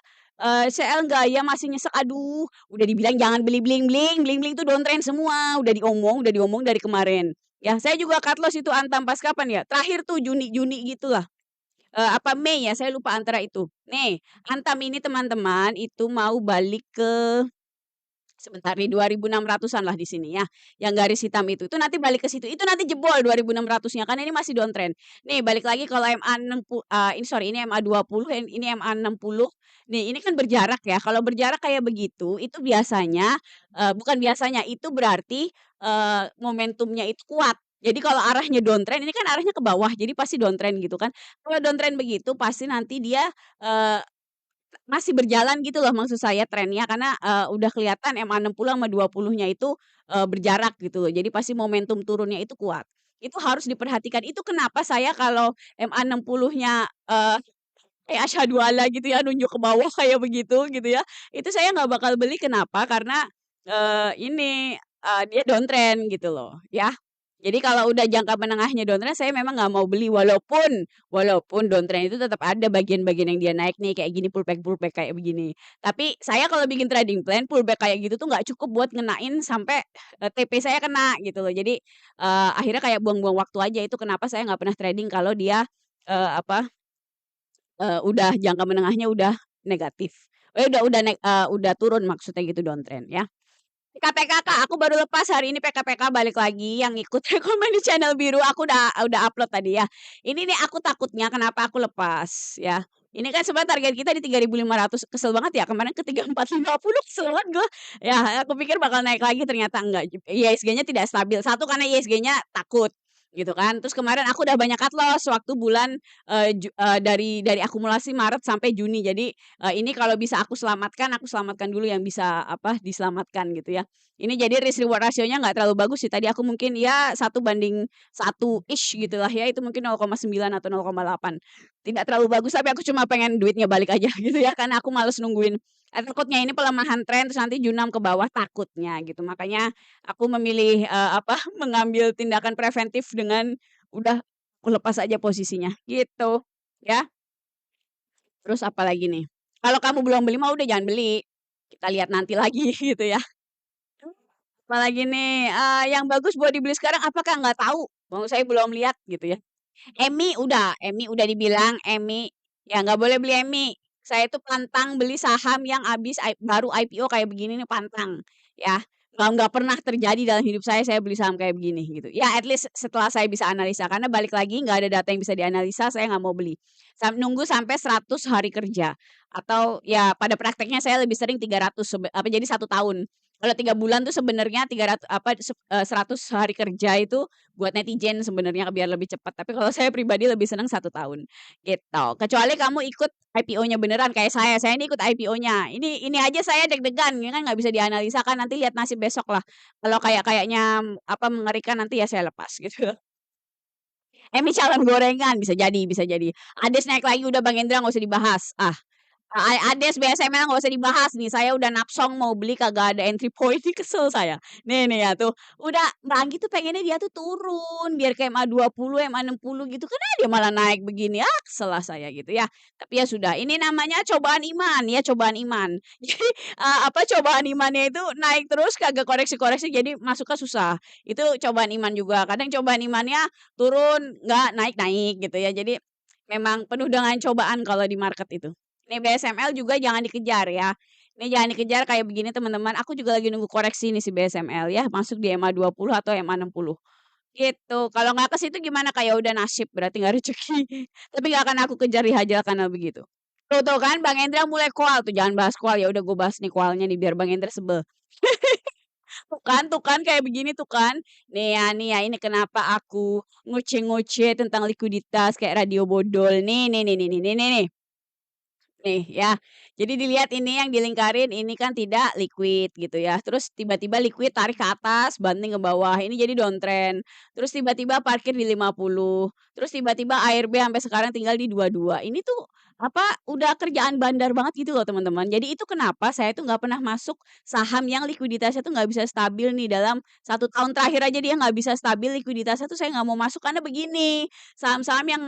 CL nggak ya? Masih nyesek. Aduh, udah dibilang jangan beli bling-bling, bling-bling tuh downtrend semua, udah diomong dari kemarin. Ya, saya juga cut loss itu Antam pas kapan ya? Terakhir tuh Juni Juni gitulah, apa Mei ya, saya lupa antara itu. Nih, Antam ini teman-teman, itu mau balik ke sebentar nih 2.600-an lah di sini ya, yang garis hitam itu nanti balik ke situ, itu nanti jebol 2.600-nya karena ini masih downtrend. Nih balik lagi kalau ini sorry ini MA 20 ini MA 60. Nih ini kan berjarak ya, kalau berjarak kayak begitu, itu biasanya, bukan biasanya, itu berarti, momentumnya itu kuat. Jadi kalau arahnya downtrend, ini kan arahnya ke bawah, jadi pasti downtrend gitu kan. Kalau downtrend begitu pasti nanti dia, eee masih berjalan gitu loh maksud saya trennya karena, udah kelihatan MA 60 sama 20-nya itu, berjarak gitu loh. Jadi pasti momentum turunnya itu kuat. Itu harus diperhatikan. Itu kenapa saya kalau MA 60-nya, kayak asyhadu alla gitu ya, nunjuk ke bawah kayak begitu gitu ya, itu saya nggak bakal beli kenapa, karena, dia downtrend gitu loh ya. Jadi kalau udah jangka menengahnya downtrend saya memang nggak mau beli walaupun walaupun downtrend itu tetap ada bagian-bagian yang dia naik nih kayak gini pullback-pullback kayak begini. Tapi saya kalau bikin trading plan pullback kayak gitu tuh nggak cukup buat ngenain sampai, TP saya kena gitu loh. Jadi, akhirnya kayak buang-buang waktu aja, itu kenapa saya nggak pernah trading kalau dia, udah jangka menengahnya udah negatif. Udah turun maksudnya gitu downtrend ya. PKPK Kak, aku baru lepas hari ini PKPK balik lagi yang ikut rekomen di channel biru aku udah upload tadi ya. Ini nih aku takutnya kenapa aku lepas ya. Ini kan sebenarnya target kita di 3.500 kesel banget ya kemarin ke 3.450 kesel banget gue. Ya aku pikir bakal naik lagi ternyata enggak, IHSG-nya tidak stabil. Satu karena IHSG-nya takut gitu kan. Terus kemarin aku udah banyak cut loss waktu bulan, dari akumulasi Maret sampai Juni. Jadi, ini kalau bisa aku selamatkan dulu yang bisa diselamatkan gitu ya. Ini jadi risk reward rasionya nggak terlalu bagus sih, tadi aku mungkin ya 1/1 ish gitulah ya, itu mungkin 0,9 atau 0,8. Tidak terlalu bagus, tapi aku cuma pengen duitnya balik aja gitu ya, karena aku males nungguin. Takutnya ini pelemahan tren terus nanti junam ke bawah takutnya gitu. Makanya aku memilih, mengambil tindakan preventif dengan udah aku lepas aja posisinya, gitu, ya. Terus apalagi nih, kalau kamu belum beli mah udah jangan beli, kita lihat nanti lagi gitu ya. Apalagi nih, yang bagus buat dibeli sekarang apakah nggak tahu, mau saya belum lihat gitu ya. Emi udah dibilang Emi, ya nggak boleh beli Emi. Saya itu pantang beli saham yang habis baru IPO kayak begini nih pantang, ya. Nggak pernah terjadi dalam hidup saya beli saham kayak begini gitu. Ya at least setelah saya bisa analisa, karena balik lagi nggak ada data yang bisa dianalisa, saya nggak mau beli. Nunggu sampai 100 hari kerja atau ya pada prakteknya saya lebih sering 300 jadi 1 tahun. Kalau 3 bulan tuh sebenarnya 100 hari kerja itu buat netizen sebenarnya biar lebih cepat, tapi kalau saya pribadi lebih senang 1 tahun, gitu. Kecuali kamu ikut IPO-nya beneran kayak saya ini ikut IPO-nya. Ini aja saya deg-degan, ini kan nggak bisa dianalisa kan, nanti lihat nasib besok lah. Kalau kayaknya, mengerikan nanti ya saya lepas gitu. Mie calon gorengan, bisa jadi bisa jadi. Ades naik lagi udah Bang Hendra nggak usah dibahas, Ades BSML nggak usah dibahas nih, saya udah napsong mau beli kagak ada entry point, ini kesel saya. Nih ya tuh, udah Mbak Anggi tuh pengennya dia tuh turun, biar kayak MA20, MA60 gitu, kenapa dia malah naik begini, kesel lah saya gitu ya. Tapi ya sudah, ini namanya cobaan iman ya, cobaan iman. Jadi, cobaan imannya itu naik terus kagak koreksi-koreksi jadi masuknya susah. Itu cobaan iman juga, kadang cobaan imannya turun, nggak naik-naik gitu ya. Jadi, memang penuh dengan cobaan kalau di market itu. Ini BSML juga jangan dikejar ya. Ini jangan dikejar kayak begini teman-teman, aku juga lagi nunggu koreksi nih si BSML ya, masuk di MA20 atau MA60, gitu. Kalau nggak ke situ gimana, kayak udah nasib, berarti nggak rezeki. Tapi nggak akan aku kejar dihajar karena begitu. Tuh kan Bang Hendra mulai koal tuh, jangan bahas koal, ya udah gue bahas nih koalnya nih biar Bang Hendra sebel. Tuh kan kayak begini tuh kan. Nih ya, ini kenapa aku ngoceh-ngoceh tentang likuiditas kayak radio bodol. Nih. Nih ya, jadi dilihat ini yang dilingkarin ini kan tidak liquid gitu ya, terus tiba-tiba liquid tarik ke atas, banting ke bawah, ini jadi downtrend. Terus tiba-tiba parkir di 50, terus tiba-tiba ARB sampai sekarang tinggal di 22. Ini tuh udah kerjaan bandar banget gitu loh teman-teman. Jadi itu kenapa saya tuh nggak pernah masuk saham yang likuiditasnya tuh nggak bisa stabil nih dalam 1 tahun terakhir aja dia nggak bisa stabil likuiditasnya tuh saya nggak mau masuk karena begini. Saham-saham yang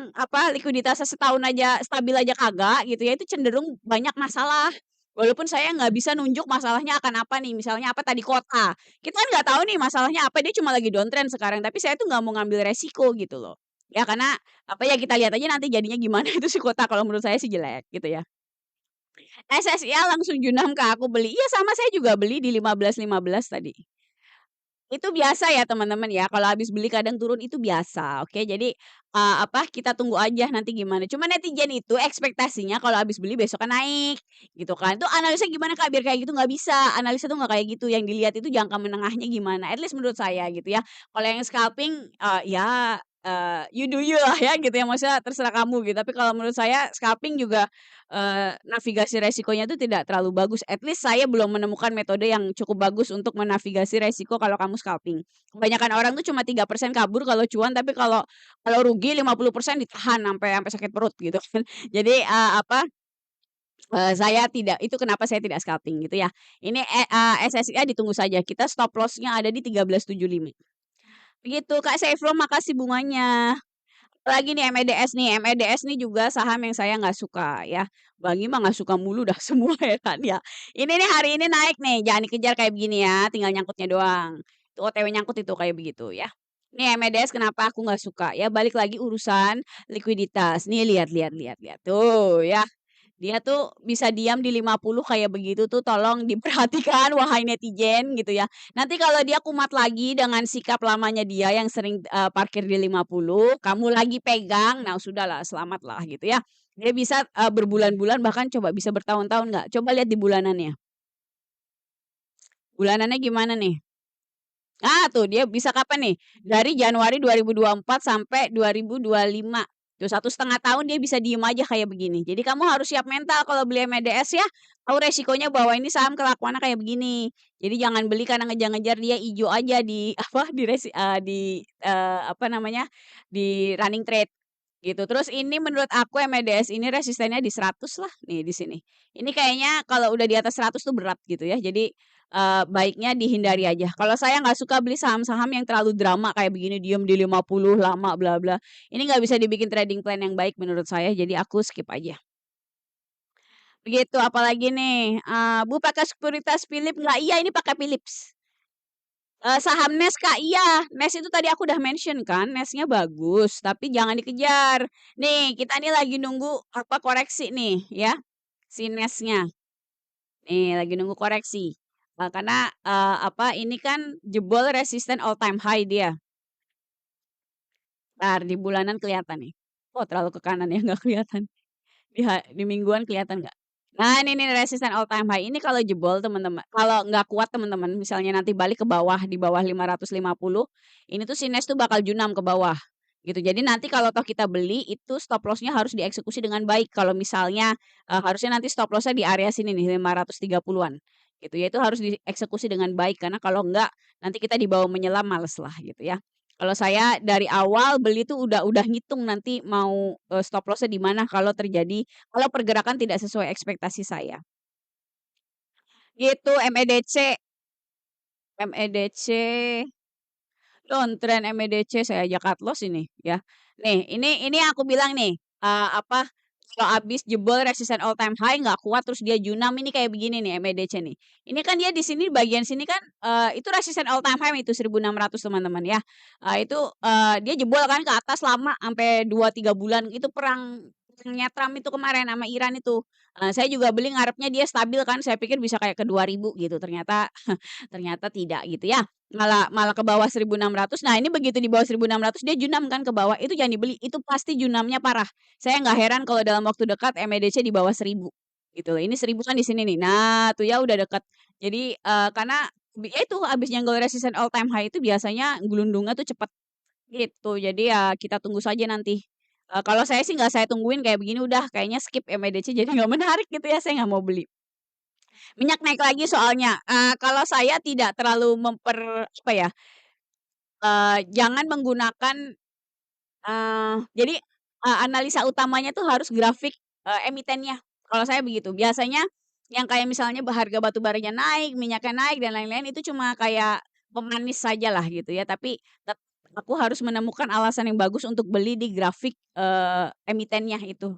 likuiditasnya setahun aja stabil aja kagak gitu ya, itu cenderung banyak masalah. Walaupun saya nggak bisa nunjuk masalahnya akan apa nih, misalnya apa tadi kota. Kita kan nggak tahu nih masalahnya apa, dia cuma lagi downtrend sekarang, tapi saya tuh nggak mau ngambil resiko gitu loh. Ya karena, ya kita lihat aja nanti jadinya gimana itu si kota, kalau menurut saya sih jelek gitu ya. SSIA langsung junam ke aku beli, iya sama saya juga beli di 15.15 tadi. Itu biasa ya teman-teman ya, kalau habis beli kadang turun itu biasa, oke. Jadi, kita tunggu aja nanti gimana. Cuma netizen itu ekspektasinya kalau habis beli besoknya naik, gitu kan. Itu analisa gimana Kak biar kayak gitu, nggak bisa. Analisa tuh nggak kayak gitu, yang dilihat itu jangka menengahnya gimana, at least menurut saya gitu ya. Kalau yang scalping, ya, you do you lah ya gitu ya, maksudnya terserah kamu gitu. Tapi kalau menurut saya scalping juga, navigasi resikonya itu tidak terlalu bagus. At least saya belum menemukan metode yang cukup bagus untuk menavigasi resiko kalau kamu scalping. Kebanyakan orang tuh cuma 3% kabur kalau cuan, tapi kalau kalau rugi 50% ditahan sampai sampai sakit perut gitu kan. Jadi, saya tidak itu kenapa saya tidak scalping gitu ya. Ini, SSIA ditunggu saja, kita stop loss-nya ada di 13.75. Begitu Kak Saiful, makasih bunganya. Apalagi nih MEDS nih juga saham yang saya nggak suka ya. Bangi mah nggak suka mulu dah semua ya kan ya. Ini nih hari ini naik nih, jangan dikejar kayak begini ya, tinggal nyangkutnya doang. Itu OTW nyangkut itu kayak begitu ya. Nih MEDS kenapa aku nggak suka, ya balik lagi urusan likuiditas. Nih lihat. Tuh ya. Dia tuh bisa diam di 50 kayak begitu tuh tolong diperhatikan wahai netizen gitu ya. Nanti kalau dia kumat lagi dengan sikap lamanya dia yang sering, parkir di 50, kamu lagi pegang, nah sudahlah selamatlah gitu ya. Dia bisa, berbulan-bulan bahkan coba bisa bertahun-tahun nggak? Coba lihat di bulanannya. Bulanannya gimana nih? Tuh dia bisa kapan nih? Dari Januari 2024 sampai 2025. Tuh 1,5 tahun dia bisa diem aja kayak begini. Jadi kamu harus siap mental kalau beli MEDS ya, tahu resikonya bahwa ini saham kelakuannya kayak begini. Jadi jangan beli karena ngejar-ngejar dia ijo aja di apa namanya, di running trade gitu. Terus ini menurut aku MEDS ini resistennya di 100 lah, nih di sini. Ini kayaknya kalau udah di atas 100 tuh berat gitu ya. Jadi baiknya dihindari aja. Kalau saya nggak suka beli saham-saham yang terlalu drama kayak begini, diem di 50 lama bla bla. Ini nggak bisa dibikin trading plan yang baik menurut saya, jadi aku skip aja. Begitu, apalagi nih, Bu pakai sekuritas Philips nggak? Iya ini pakai Philips. Saham NES, Kak, iya. NES itu tadi aku udah mention kan, NES-nya bagus, tapi jangan dikejar. Nih, kita nih lagi nunggu apa koreksi nih ya, si NES-nya. Nih, lagi nunggu koreksi. Karena apa ini kan jebol resisten all time high dia. Ntar di bulanan kelihatan nih. Oh, terlalu ke kanan ya, nggak kelihatan. Di mingguan kelihatan nggak? Nah, ini nih resisten all time high. Ini kalau jebol teman-teman, kalau nggak kuat teman-teman, misalnya nanti balik ke bawah di bawah 550, ini tuh si NES tuh bakal junam ke bawah. Gitu. Jadi nanti kalau toh kita beli itu stop loss-nya harus dieksekusi dengan baik. Kalau misalnya harusnya nanti stop loss-nya di area sini nih 530-an. Gitu ya. Itu harus dieksekusi dengan baik karena kalau enggak nanti kita dibawa menyelam males lah gitu ya. Kalau saya dari awal beli tuh udah ngitung nanti mau stop loss-nya di mana kalau terjadi kalau pergerakan tidak sesuai ekspektasi saya. Gitu MEDC, MEDC, downtrend MEDC saya aja cut loss ini ya. Nih, ini aku bilang nih, apa, kalau habis jebol resisten all time high nggak kuat terus dia junam ini kayak begini nih MEDC nih. Ini kan dia di sini bagian sini kan, itu resisten all time high itu 1.600 teman-teman ya. Itu, dia jebol kan ke atas lama sampai 2, 3 bulan, itu perangnya Trump itu kemarin sama Iran itu. Saya juga beli ngarepnya dia stabil kan, saya pikir bisa kayak ke 2.000 gitu, ternyata ternyata tidak gitu ya. Malah malah ke bawah 1.600. Nah, ini begitu di bawah 1.600 dia junam kan ke bawah, itu jangan dibeli, itu pasti junamnya parah. Saya nggak heran kalau dalam waktu dekat MEDC di bawah 1.000 gitu loh. Ini 1.000 kan di sini nih. Nah, tuh ya udah dekat. Jadi, karena ya itu habis nyenggol resisten all time high itu biasanya gelundungnya tuh cepet gitu. Jadi ya kita tunggu saja nanti. Kalau saya sih nggak saya tungguin kayak begini udah kayaknya skip MEDC jadi nggak menarik gitu ya, saya nggak mau beli. Minyak naik lagi soalnya, kalau saya tidak terlalu apa ya, jangan menggunakan, jadi, analisa utamanya tuh harus grafik, emitennya, kalau saya begitu. Biasanya yang kayak misalnya harga batu baranya naik, minyaknya naik, dan lain-lain itu cuma kayak pemanis sajalah gitu ya, tapi aku harus menemukan alasan yang bagus untuk beli di grafik, emitennya itu.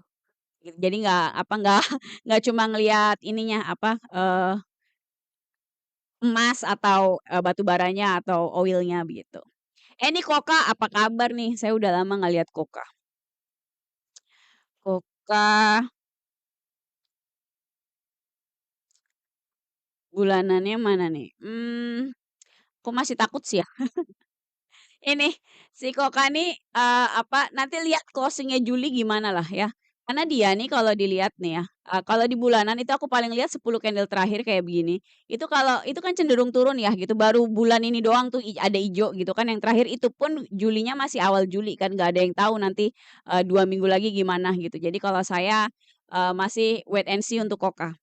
Gitu. Jadi nggak apa, nggak nggak cuma ngelihat ininya, apa, emas atau, batu baranya atau oil-nya begitu. Ini Koka apa kabar nih? Saya udah lama nggak lihat Koka. Koka bulanannya mana nih? Kok masih takut sih ya? Ini, si Koka nih, apa, nanti lihat closing-nya Juli gimana lah ya. Karena dia nih kalau dilihat nih ya, kalau di bulanan itu aku paling lihat 10 candle terakhir kayak begini, itu kalau itu kan cenderung turun ya gitu, baru bulan ini doang tuh ada ijo gitu kan, yang terakhir itu pun Julinya masih awal Juli kan, nggak ada yang tahu nanti, 2 minggu lagi gimana gitu. Jadi kalau saya, masih wait and see untuk Koka.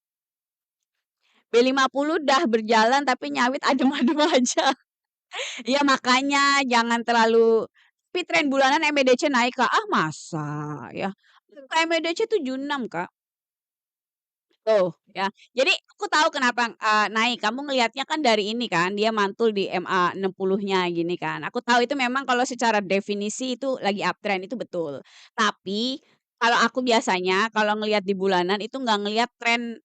B50 dah berjalan tapi nyawit adem-adem aja. Iya makanya jangan terlalu tapi tren bulanan MEDC naik, Kak. Ah, masa ya? MEDC 76, Kak. Tuh, ya. Jadi aku tahu kenapa, naik, kamu ngelihatnya kan dari ini kan, dia mantul di MA 60-nya gini kan. Aku tahu itu memang kalau secara definisi itu lagi uptrend, itu betul. Tapi, kalau aku biasanya kalau ngelihat di bulanan itu nggak ngelihat tren,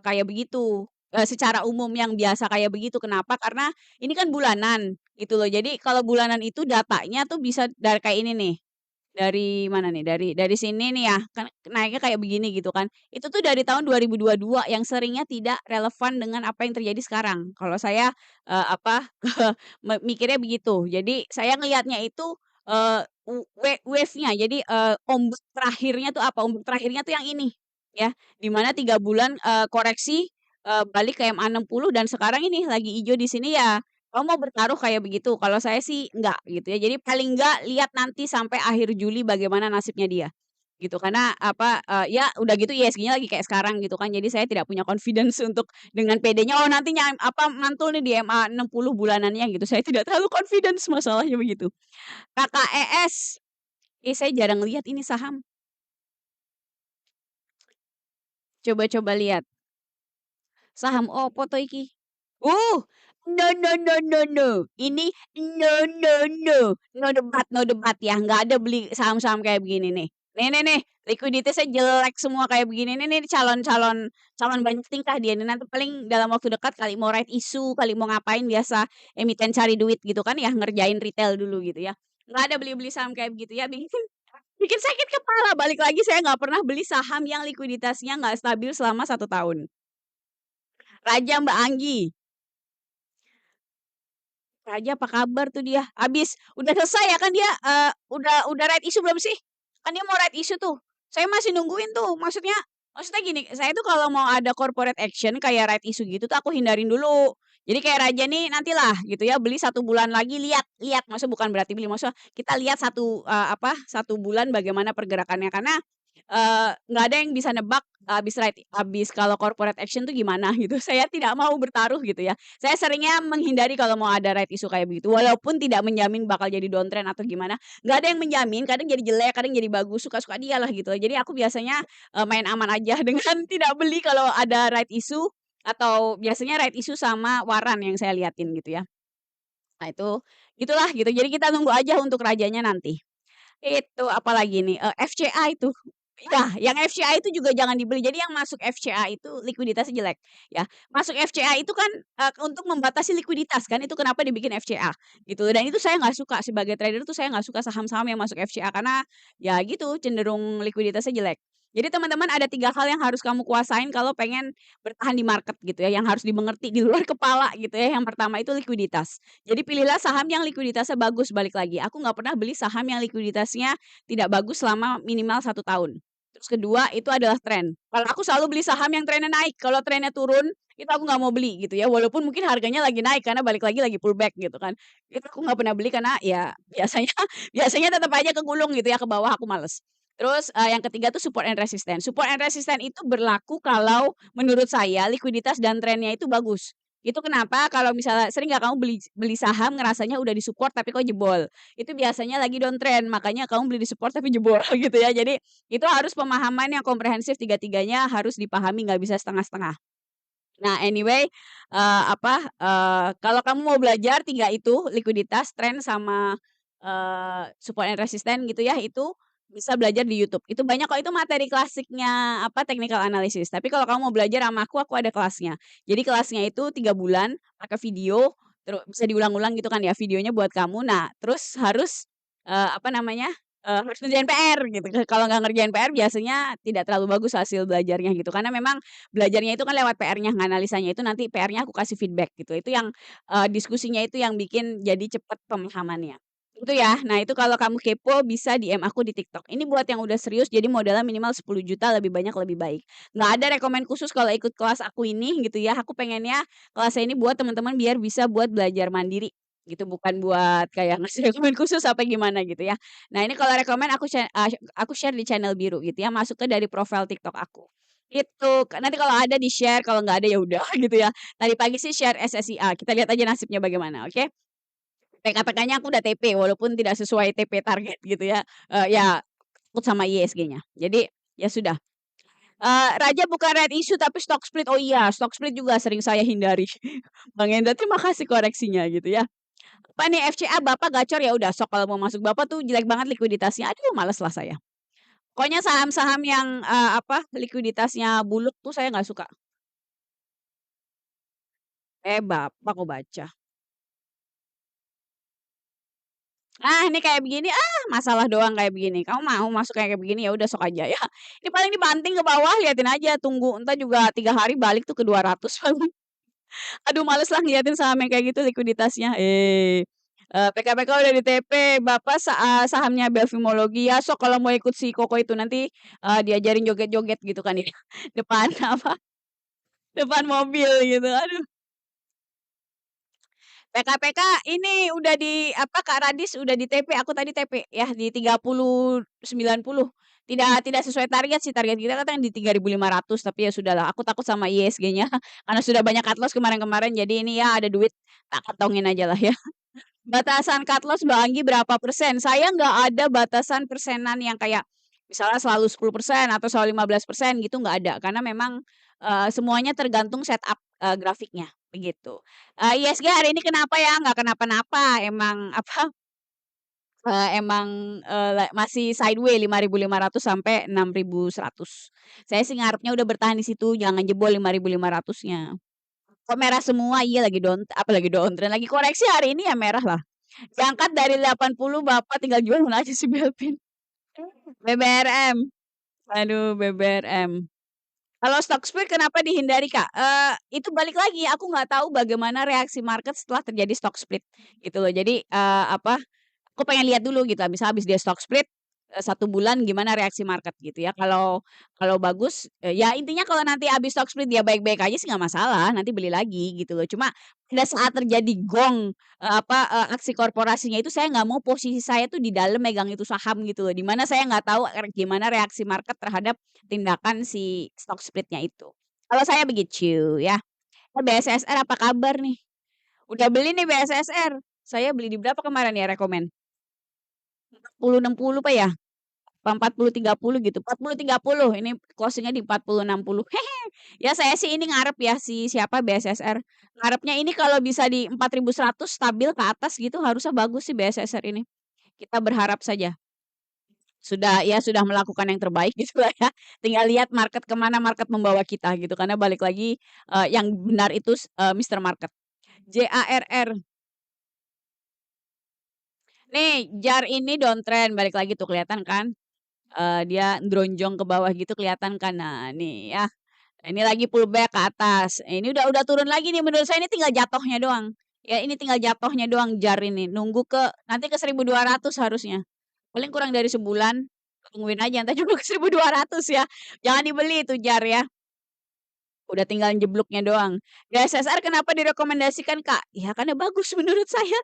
kayak begitu, secara umum yang biasa kayak begitu. Kenapa? Karena ini kan bulanan, gitu loh. Jadi kalau bulanan itu datanya tuh bisa dari kayak ini nih. Dari mana nih, dari sini nih ya, kan naiknya kayak begini gitu kan. Itu tuh dari tahun 2022 yang seringnya tidak relevan dengan apa yang terjadi sekarang. Kalau saya, apa, mikirnya begitu. Jadi saya ngelihatnya itu, wave-nya, jadi, ombak terakhirnya tuh apa, ombak terakhirnya tuh yang ini, ya. Di mana 3 bulan, koreksi, balik ke MA 60 dan sekarang ini lagi ijo di sini ya. Kamu mau bertaruh kayak begitu? Kalau saya sih enggak gitu ya. Jadi paling enggak lihat nanti sampai akhir Juli bagaimana nasibnya dia, gitu. Karena apa, ya udah gitu ISG-nya lagi kayak sekarang gitu kan. Jadi saya tidak punya confidence untuk dengan pedenya, "Oh nantinya apa, mantul nih di MA 60 bulanannya," gitu. Saya tidak terlalu confidence masalahnya begitu. KKES, saya jarang lihat ini saham. Coba-coba lihat. Saham opo to iki? Uh, no no no no no. Ini no no no. No debat ya, nggak ada beli saham-saham kayak begini nih. nih, likuiditasnya jelek semua kayak begini nih calon-calon calon banyak tingkah dia nih, nanti paling dalam waktu dekat kali mau right issue, kali mau ngapain biasa emiten cari duit gitu kan ya, ngerjain retail dulu gitu ya. Nggak ada beli-beli saham kayak begitu ya, bikin bikin sakit kepala, balik lagi saya nggak pernah beli saham yang likuiditasnya nggak stabil selama 1 tahun. Raja Mbak Anggi. Raja apa kabar tuh dia? Habis udah selesai ya kan dia, udah right issue belum sih? Kan dia mau right issue tuh. Saya masih nungguin tuh. Maksudnya gini, saya tuh kalau mau ada corporate action kayak right issue gitu tuh aku hindarin dulu. Jadi kayak Raja nih nantilah gitu ya beli 1 bulan lagi lihat lihat maksudnya bukan berarti beli maksudnya kita lihat 1 bulan bagaimana pergerakannya karena nggak ada yang bisa nebak habis kalau corporate action tuh gimana gitu. Saya tidak mau bertaruh gitu ya. Saya seringnya menghindari kalau mau ada right issue kayak begitu. Walaupun tidak menjamin bakal jadi downtrend atau gimana. Nggak ada yang menjamin. Kadang jadi jelek, kadang jadi bagus. Suka-suka dia lah gitu. Jadi aku biasanya main aman aja dengan tidak beli kalau ada right issue atau biasanya right issue sama waran yang saya liatin gitu ya. Nah itu gitulah gitu. Jadi kita tunggu aja untuk rajanya nanti. Itu apalagi nih, FCA itu. Iya, yang FCA itu juga jangan dibeli. Jadi yang masuk FCA itu likuiditasnya jelek, ya. Masuk FCA itu kan, untuk membatasi likuiditas kan, itu kenapa dibikin FCA, gitu. Dan itu saya nggak suka, sebagai trader tuh saya nggak suka saham-saham yang masuk FCA karena, ya gitu, cenderung likuiditasnya jelek. Jadi teman-teman ada 3 hal yang harus kamu kuasain kalau pengen bertahan di market gitu ya, yang harus dimengerti di luar kepala gitu ya. Yang pertama itu likuiditas. Jadi pilihlah saham yang likuiditasnya bagus, balik lagi. Aku nggak pernah beli saham yang likuiditasnya tidak bagus selama minimal 1 tahun. Terus kedua itu adalah tren. Kalau aku selalu beli saham yang trennya naik, kalau trennya turun, itu aku nggak mau beli gitu ya. Walaupun mungkin harganya lagi naik karena balik lagi pullback gitu kan. Itu aku nggak pernah beli karena ya biasanya biasanya tetap aja kegulung gitu ya ke bawah aku males. Terus, yang ketiga tuh support and resistance. Support and resistance itu berlaku kalau menurut saya likuiditas dan trennya itu bagus. Itu kenapa kalau misalnya sering nggak kamu beli beli saham ngerasanya udah di-support tapi kok jebol. Itu biasanya lagi downtrend, makanya kamu beli di-support tapi jebol gitu ya. Jadi itu harus pemahaman yang komprehensif tiga-tiganya harus dipahami, nggak bisa setengah-setengah. Nah anyway, kalau kamu mau belajar 3 itu, likuiditas, tren, sama, support and resistance gitu ya, itu bisa belajar di YouTube. Itu banyak kok, itu materi klasiknya, technical analysis. Tapi kalau kamu mau belajar sama aku ada kelasnya. Jadi kelasnya itu 3 bulan, pakai video, bisa diulang-ulang gitu kan ya, videonya buat kamu. Nah, terus harus, apa namanya, harus ngerjain PR gitu. Kalau nggak ngerjain PR biasanya tidak terlalu bagus hasil belajarnya gitu. Karena memang belajarnya itu kan lewat PR-nya, nganalisanya itu nanti PR-nya aku kasih feedback gitu. Itu yang, diskusinya itu yang bikin jadi cepet pemahamannya. Itu ya. Nah itu kalau kamu kepo bisa DM aku di TikTok. Ini buat yang udah serius jadi modalnya minimal 10 juta lebih banyak lebih baik. Nggak ada rekomen khusus kalau ikut kelas aku ini gitu ya. Aku pengennya kelasnya ini buat teman-teman biar bisa buat belajar mandiri gitu, bukan buat kayak ngasih rekomen khusus apa gimana gitu ya. Nah ini kalau rekomen aku share di channel biru gitu ya, masuk ke dari profil TikTok aku. Itu, nanti kalau ada di-share, kalau nggak ada ya udah gitu ya. Tadi pagi sih share SSIA, kita lihat aja nasibnya bagaimana, oke? PK-PK-nya aku udah TP walaupun tidak sesuai TP target gitu ya, ya takut sama ISG-nya. Jadi ya sudah, Raja bukan red issue tapi stock split, oh iya stock split juga sering saya hindari. Bang Enda terima kasih koreksinya gitu ya. Apa nih FCA Bapak gacor, ya udah sok kalau mau masuk Bapak tuh jelek banget likuiditasnya, aduh males lah saya. Pokoknya saham-saham yang, likuiditasnya buluk tuh saya nggak suka. Bapak kok baca. Ah, ini kayak begini, masalah doang kayak begini. Kamu mau masuk kayak begini, ya udah sok aja ya. Ini paling dibanting ke bawah, liatin aja, tunggu entar juga 3 hari balik tuh ke 200 paling. Aduh males lah ngeliatin saham yang kayak gitu likuiditasnya. PK-PK udah di-TP, Bapak sahamnya Belfimologi, ya sok kalau mau ikut si Koko itu nanti, diajarin joget-joget gitu kan ya, depan depan mobil gitu, aduh. PK-PK ini udah Kak Radis udah di-TP, aku tadi TP ya di 30.90. Tidak sesuai target sih, target kita kan di 3.500 tapi ya sudahlah, aku takut sama ISG-nya karena sudah banyak cut loss kemarin-kemarin jadi ini ya ada duit, tak kantongin aja lah ya. Batasan cut loss Mbak Anggi berapa persen? Saya nggak ada batasan persenan yang kayak misalnya selalu 10% atau selalu 15% gitu nggak ada, karena memang, semuanya tergantung setup, grafiknya, begitu. ISG hari ini kenapa ya? Nggak kenapa-napa, emang Emang, masih sideway 5.500 sampai 6.100. Saya sih ngarepnya udah bertahan di situ, jangan jebol 5.500-nya. Kok merah semua? Iya lagi downtrend, lagi koreksi hari ini ya merah lah. Diangkat dari 80 Bapak tinggal jualan aja si Belvin. BBRM. Aduh, BBRM. Kalau stock split kenapa dihindari, Kak? Itu balik lagi, aku nggak tahu bagaimana reaksi market setelah terjadi stock split, gitu loh. Jadi, aku pengen lihat dulu gitu, misal habis dia stock split, 1 bulan gimana reaksi market gitu ya. Kalau kalau bagus, ya intinya kalau nanti habis stock split dia baik-baik aja sih nggak masalah, nanti beli lagi gitu loh. Cuma pada saat terjadi gong, aksi korporasinya itu saya nggak mau posisi saya tuh di dalam megang itu saham gitu loh, di mana saya nggak tahu gimana reaksi market terhadap tindakan si stock split-nya itu. Kalau saya begitu ya. BSSR apa kabar nih? Udah beli nih BSSR. Saya beli di berapa kemarin ya rekomen? 40.60 Pak ya? Apa 40.30 gitu, 40.30 ini closing-nya di 40.60. Ya saya sih ini ngarep ya si siapa BSSR, ngarepnya ini kalau bisa di 4.100 stabil ke atas gitu harusnya bagus sih BSSR ini. Kita berharap saja. Sudah melakukan yang terbaik gitulah ya, tinggal lihat market kemana market membawa kita gitu, karena balik lagi, yang benar itu Mister Market. JARR. Nih, JAR ini downtrend balik lagi tuh kelihatan kan? Dia ndronjong ke bawah gitu kelihatan kan. Nah, nih ya, ini lagi pullback ke atas. Ini udah turun lagi nih menurut saya ini tinggal jatuhnya doang. Ya ini tinggal jatuhnya doang JAR ini. Nunggu nanti ke 1.200 harusnya. Paling kurang dari sebulan. Tungguin aja entar juga ke 1.200 ya. Jangan dibeli itu JAR ya. Udah tinggal jebloknya doang. GSSR kenapa direkomendasikan, Kak? Ya karena bagus menurut saya.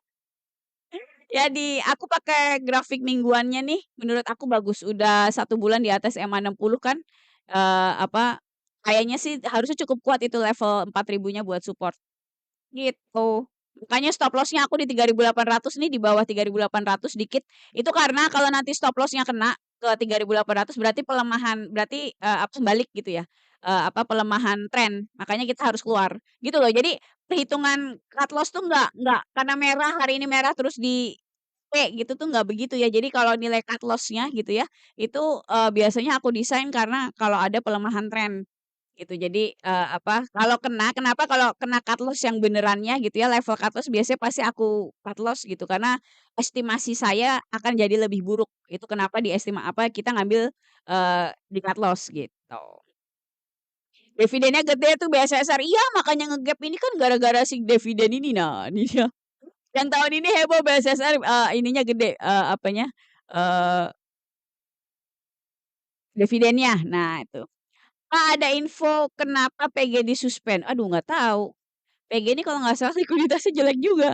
Ya aku pakai grafik mingguannya nih, menurut aku bagus. Udah 1 bulan di atas EMA 60 kan, apa, kayaknya sih harusnya cukup kuat itu level 4.000-nya buat support, gitu. Makanya stop loss-nya aku di 3.800 nih, di bawah 3.800 dikit. Itu karena kalau nanti stop loss-nya kena ke 3.800 berarti pelemahan, berarti, balik gitu ya, pelemahan tren, makanya kita harus keluar, gitu loh. Jadi perhitungan cut loss tuh nggak karena merah, hari ini merah terus di gitu tuh nggak begitu ya. Jadi kalau nilai cut loss-nya gitu ya, itu, biasanya aku desain karena kalau ada pelemahan tren, gitu. Jadi, kenapa kalau kena cut loss yang benerannya gitu ya, level cut loss biasanya pasti aku cut loss gitu, karena estimasi saya akan jadi lebih buruk. Itu kenapa kita ngambil, di cut loss gitu. Dividennya gede tuh BSSR, iya makanya nge-gap ini kan gara-gara si dividen ini, nah ini dia. Yang tahun ini heboh BSSR, ininya gede, eee, dividennya. Nah itu. Kak, ada info kenapa PG disuspend? Aduh nggak tahu. PG ini kalau nggak salah likuiditasnya jelek juga.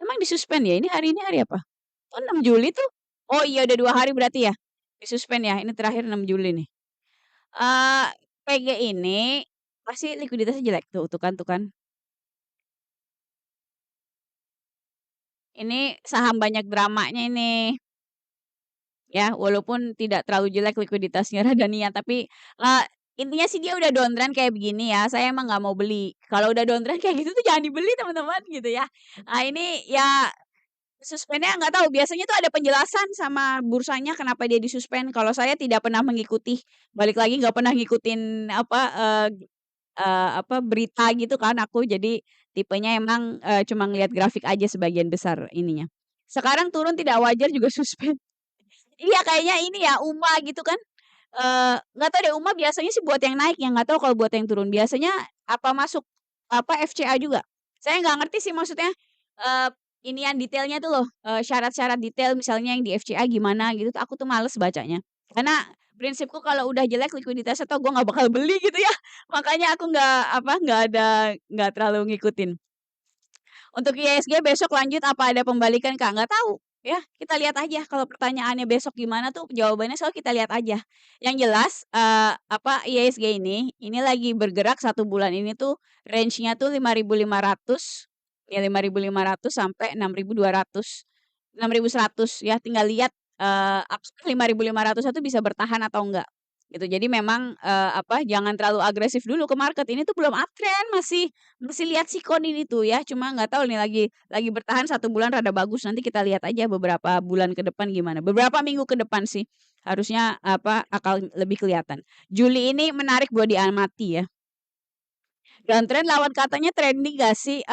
Emang disuspend ya? Ini hari apa? Oh 6 Juli tuh? Oh iya udah 2 hari berarti ya? Disuspend ya? Ini terakhir 6 Juli nih. Eee, PG ini pasti likuiditasnya jelek tuh kan. Ini saham banyak dramanya ini. Ya, walaupun tidak terlalu jelek likuiditasnya rada niat, tapi, intinya sih dia udah downtrend kayak begini ya, saya emang nggak mau beli. Kalau udah downtrend kayak gitu tuh jangan dibeli teman-teman, gitu ya. Nah ini ya suspendnya nggak tahu, biasanya tuh ada penjelasan sama bursanya kenapa dia disuspend, kalau saya tidak pernah mengikuti, balik lagi nggak pernah ngikutin berita gitu kan aku, jadi tipenya emang, cuma ngelihat grafik aja sebagian besar ininya. Sekarang turun tidak wajar juga suspend. Iya kayaknya ini ya, UMA gitu kan, nggak tahu deh UMA biasanya sih buat yang naik ya, nggak tahu kalau buat yang turun. Biasanya apa masuk, FCA juga? Saya nggak ngerti sih maksudnya, eee, inian detailnya tuh loh, syarat-syarat detail misalnya yang di FCA gimana gitu tuh, aku tuh males bacanya. Karena prinsipku kalau udah jelek likuiditasnya toh gue nggak bakal beli gitu ya, makanya aku nggak terlalu ngikutin. Untuk IISG besok lanjut apa ada pembalikan, Kak? Nggak tahu, ya kita lihat aja kalau pertanyaannya besok gimana tuh jawabannya soal kita lihat aja. Yang jelas, IISG ini lagi bergerak 1 bulan ini tuh range-nya tuh 5.500, ya 5.500 sampai 6.200, 6.100 ya tinggal lihat, 5.500 itu bisa bertahan atau enggak. gitu. Jadi memang, jangan terlalu agresif dulu ke market, ini tuh belum uptrend, masih masih lihat sikon ini tuh ya, cuma nggak tahu nih lagi bertahan 1 bulan rada bagus, nanti kita lihat aja beberapa bulan ke depan gimana, beberapa minggu ke depan sih, harusnya akan lebih kelihatan. Juli ini menarik buat diamati ya. Downtrend lawan katanya trending nggak sih?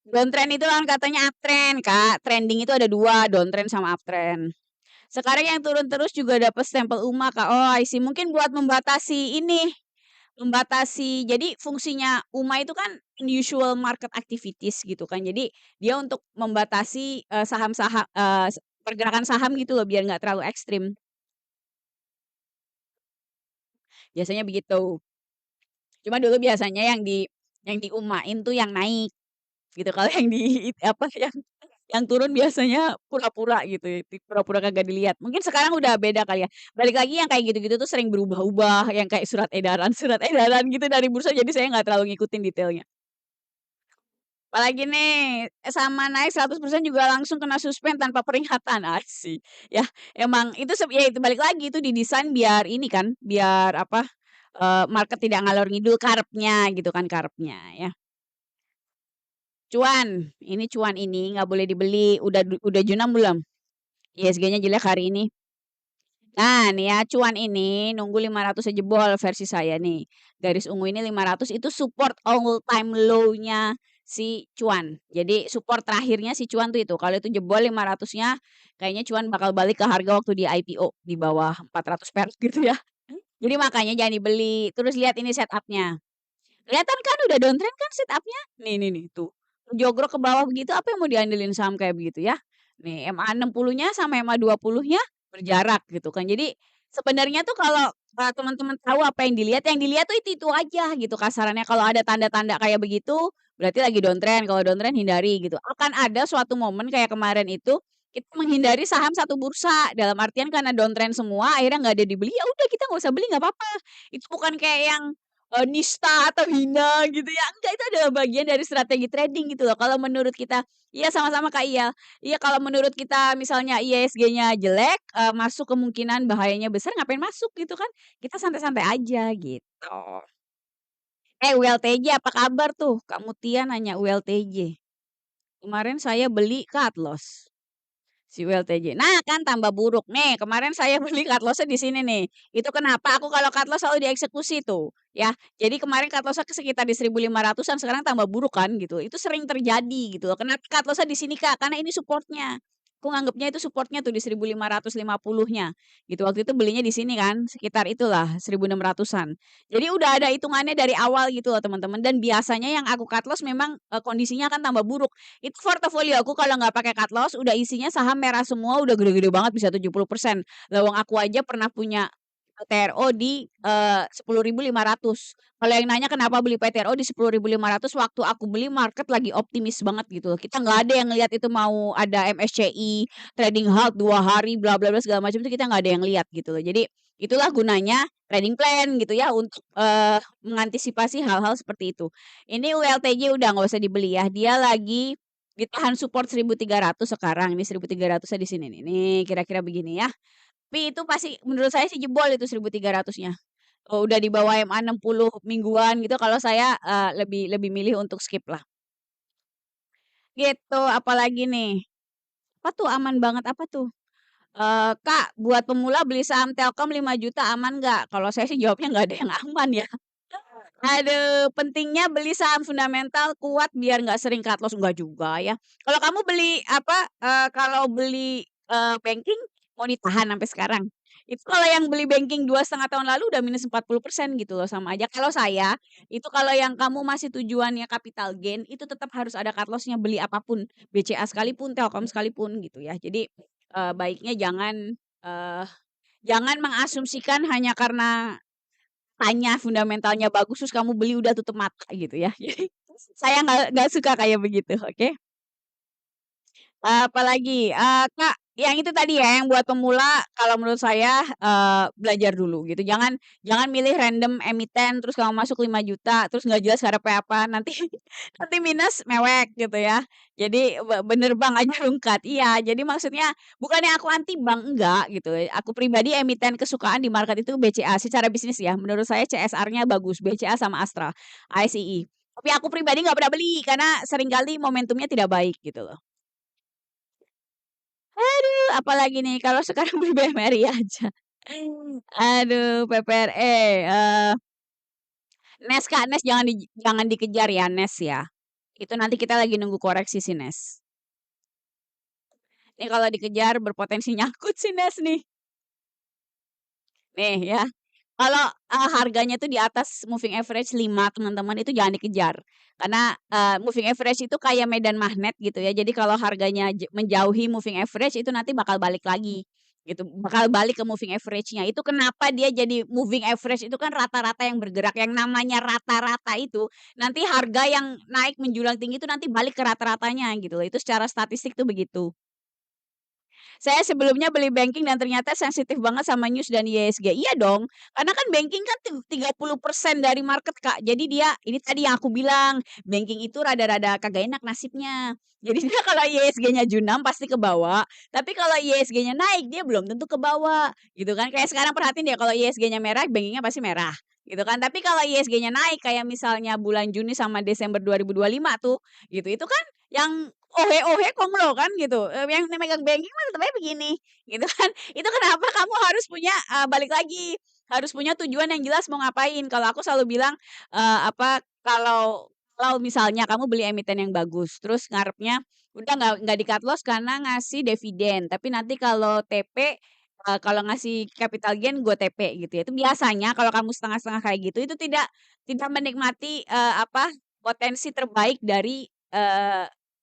Downtrend itu lawan katanya uptrend, Kak. Trending itu ada 2, downtrend sama uptrend. Sekarang yang turun terus juga dapat stempel UMA, Kak. Oh, I see. Mungkin buat membatasi ini, membatasi jadi fungsinya UMA itu kan unusual market activities gitu kan. Jadi dia untuk membatasi, saham-saham pergerakan saham gitu loh biar nggak terlalu ekstrim. Biasanya begitu. Cuma dulu biasanya yang di UMA-in tuh yang naik gitu. Kalau yang yang turun biasanya pura-pura gitu, pura-pura kagak dilihat. Mungkin sekarang udah beda kali ya. Balik lagi yang kayak gitu-gitu tuh sering berubah-ubah, yang kayak surat edaran gitu dari bursa, jadi saya nggak terlalu ngikutin detailnya. Apalagi nih, sama naik 100% juga langsung kena suspend tanpa peringatan, asik. Ya, emang itu ya itu balik lagi, itu didesain biar ini kan, biar market tidak ngalor ngidul karepnya gitu kan, karepnya ya. Cuan ini nggak boleh dibeli, udah junam belum? ISG-nya jelek hari ini. Nah, nih ya, cuan ini nunggu 500 jebol versi saya nih. Garis ungu ini 500 itu support all time low-nya si cuan. Jadi support terakhirnya si cuan tuh itu. Kalau itu jebol 500-nya, kayaknya cuan bakal balik ke harga waktu di IPO di bawah 400 perak gitu ya. Jadi makanya jangan dibeli. Terus lihat ini setup-nya. Kelihatan kan udah downtrend kan setup-nya? Nih tuh. Jogrok ke bawah begitu apa yang mau diandelin saham kayak begitu ya? Nih MA 60-nya sama MA 20-nya berjarak gitu kan. Jadi sebenarnya tuh kalau teman-teman tahu apa yang dilihat tuh itu aja gitu kasarannya. Kalau ada tanda-tanda kayak begitu, berarti lagi downtrend. Kalau downtrend hindari gitu. Akan ada suatu momen kayak kemarin itu kita menghindari saham satu bursa dalam artian karena downtrend semua akhirnya nggak ada dibeli ya udah kita nggak usah beli nggak apa-apa itu bukan kayak yang nista atau hina gitu ya, enggak itu adalah bagian dari strategi trading gitu loh. Kalau menurut kita iya sama-sama Kak, iya. Iya kalau menurut kita misalnya IISG-nya jelek, masuk kemungkinan bahayanya besar ngapain masuk gitu kan. Kita santai-santai aja gitu. ULTJ apa kabar tuh? Kak Mutia nanya ULTJ. Kemarin saya beli cut loss. Si ULTJ. Nah, kan tambah buruk. Nih, kemarin saya beli cut loss-nya di sini nih. Itu kenapa aku kalau cut loss selalu dieksekusi tuh, ya. Jadi kemarin cut loss-nya sekitar di 1.500-an, sekarang tambah buruk kan gitu. Itu sering terjadi gitu loh. Kenapa cut loss-nya di sini, Kak? Karena ini supportnya. Aku nganggepnya itu supportnya tuh di 1.550-nya gitu. Waktu itu belinya di sini kan, sekitar itulah 1.600-an. Jadi udah ada hitungannya dari awal gitu loh, teman-teman. Dan biasanya yang aku cut loss memang kondisinya akan tambah buruk. Itu portofolio aku kalau nggak pakai cut loss udah isinya saham merah semua, udah gede-gede banget bisa 70%. Lawang aku aja pernah punya PTRO di 10.500. Kalau yang nanya kenapa beli PTRO di 10.500 waktu aku beli market lagi optimis banget gitu loh. Kita nggak ada yang lihat itu mau ada MSCI, trading halt 2 hari, bla bla bla segala macam itu kita nggak ada yang lihat gitu loh. Jadi itulah gunanya trading plan gitu ya untuk mengantisipasi hal-hal seperti itu. Ini ULTJ udah nggak usah dibeli ya. Dia lagi ditahan support 1.300 sekarang. Ini 1.300-nya di sini nih. Nih kira-kira begini ya. Tapi itu pasti menurut saya sih jebol itu 1.300-nya. Udah di bawah MA 60 mingguan gitu kalau saya, lebih lebih milih untuk skip lah. Gitu, apalagi nih? Apa tuh aman banget apa tuh? Kak, buat pemula beli saham Telkom 5 juta aman nggak? Kalau saya sih jawabnya nggak ada yang aman ya. Aduh, pentingnya beli saham fundamental kuat biar nggak sering cut loss, enggak juga ya. Kalau kamu beli kalau beli, banking mau ditahan sampai sekarang. Itu kalau yang beli banking 2,5 tahun lalu udah minus 40% gitu loh, sama aja. Kalau saya, itu kalau yang kamu masih tujuannya capital gain, itu tetap harus ada cut loss-nya beli apapun, BCA sekalipun, Telkom sekalipun gitu ya. Jadi, baiknya jangan mengasumsikan hanya karena tanya fundamentalnya bagus terus kamu beli udah tutup mata gitu ya. Jadi saya nggak suka kayak begitu, oke. Apalagi, Kak Yang itu tadi ya, yang buat pemula kalau menurut saya, belajar dulu gitu. Jangan jangan milih random emiten, terus kamu masuk 5 juta terus nggak jelas ngarepe apa, nanti nanti minus mewek gitu ya. Jadi bener Bang aja rungkat. Iya, jadi maksudnya bukannya aku anti bank, enggak gitu. Aku pribadi emiten kesukaan di market itu BCA, secara bisnis ya, menurut saya CSR-nya bagus, BCA sama Astra, ASII. Tapi aku pribadi nggak pernah beli, karena seringkali momentumnya tidak baik gitu loh. Aduh, apalagi nih kalau sekarang beli BMRI aja. Aduh, PPRE, NES Kak, NES jangan dikejar ya, NES ya. Itu nanti kita lagi nunggu koreksi si NES. Ini kalau dikejar berpotensi nyangkut si NES nih. Nih ya, kalau, harganya tuh di atas moving average 5 teman-teman, itu jangan dikejar. Karena, moving average itu kayak medan magnet gitu ya. Jadi kalau harganya menjauhi moving average itu nanti bakal balik lagi, gitu. Bakal balik ke moving average-nya. Itu kenapa dia jadi moving average itu kan rata-rata yang bergerak. Yang namanya rata-rata itu, nanti harga yang naik menjulang tinggi itu nanti balik ke rata-ratanya gitu loh. Itu secara statistik tuh begitu. Saya sebelumnya beli banking dan ternyata sensitif banget sama news dan IHSG. Iya dong, karena kan banking kan 30% dari market, Kak. Jadi dia ini tadi yang aku bilang, banking itu rada-rada kagak enak nasibnya. Jadi dia kalau IHSG-nya junam pasti ke bawah, tapi kalau IHSG-nya naik dia belum tentu ke bawah, gitu kan. Kayak sekarang perhatiin deh kalau IHSG-nya merah, bankingnya pasti merah, gitu kan. Tapi kalau IHSG-nya naik kayak misalnya bulan Juni sama Desember 2025 tuh, gitu, itu kan yang ohe-ohe konglo kan gitu, yang megang banking mah tetep aja begini, gitu kan. Itu kenapa kamu harus punya, balik lagi, harus punya tujuan yang jelas mau ngapain. Kalau aku selalu bilang, kalau misalnya kamu beli emiten yang bagus, terus ngarepnya udah nggak di-cut loss karena ngasih dividen, tapi nanti kalau TP, kalau ngasih capital gain go TP gitu ya. Itu biasanya kalau kamu setengah-setengah kayak gitu, itu tidak tidak menikmati, potensi terbaik dari,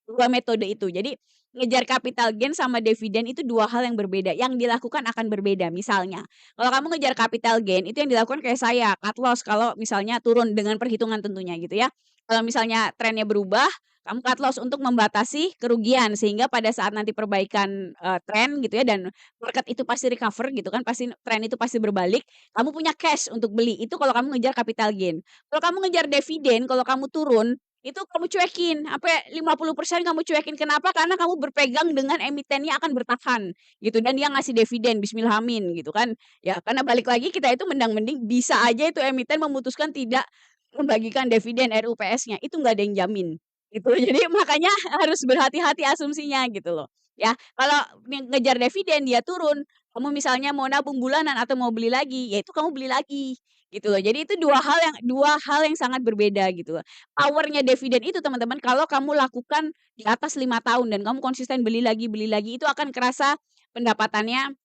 2 metode itu. Jadi, ngejar capital gain sama dividen itu 2 hal yang berbeda, yang dilakukan akan berbeda. Misalnya, kalau kamu ngejar capital gain itu yang dilakukan kayak saya, cut loss kalau misalnya turun dengan perhitungan tentunya gitu ya. Kalau misalnya trennya berubah, kamu cut loss untuk membatasi kerugian, sehingga pada saat nanti perbaikan, tren gitu ya dan market itu pasti recover gitu kan, pasti tren itu pasti berbalik, kamu punya cash untuk beli, itu kalau kamu ngejar capital gain. Kalau kamu ngejar dividen, kalau kamu turun itu kamu cuekin, sampai 50% kamu cuekin. Kenapa? Karena kamu berpegang dengan emitennya akan bertahan, gitu, dan dia ngasih dividen, bismillah amin, gitu kan. Ya, karena balik lagi kita itu mendang-mending bisa aja itu emiten memutuskan tidak membagikan dividen RUPS-nya, itu nggak ada yang jamin, gitu. Jadi makanya harus berhati-hati asumsinya, gitu loh. Ya, kalau ngejar dividen dia turun, kamu misalnya mau nabung bulanan atau mau beli lagi, ya itu kamu beli lagi, gitu loh. Jadi itu 2 hal yang sangat berbeda, gitu. Power-nya dividen itu teman-teman kalau kamu lakukan di atas 5 tahun dan kamu konsisten beli lagi itu akan kerasa pendapatannya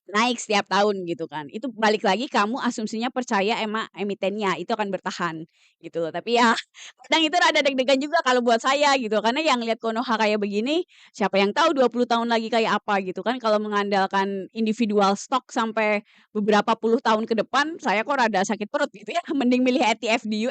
naik setiap tahun gitu kan. Itu balik lagi kamu asumsinya percaya emitennya, itu akan bertahan gitu loh. Tapi ya kadang itu rada deg-degan juga kalau buat saya gitu, karena yang lihat Konoha kayak begini, siapa yang tahu 20 tahun lagi kayak apa gitu kan. Kalau mengandalkan individual stock sampai beberapa puluh tahun ke depan, saya kok rada sakit perut gitu ya. Mending milih ETF di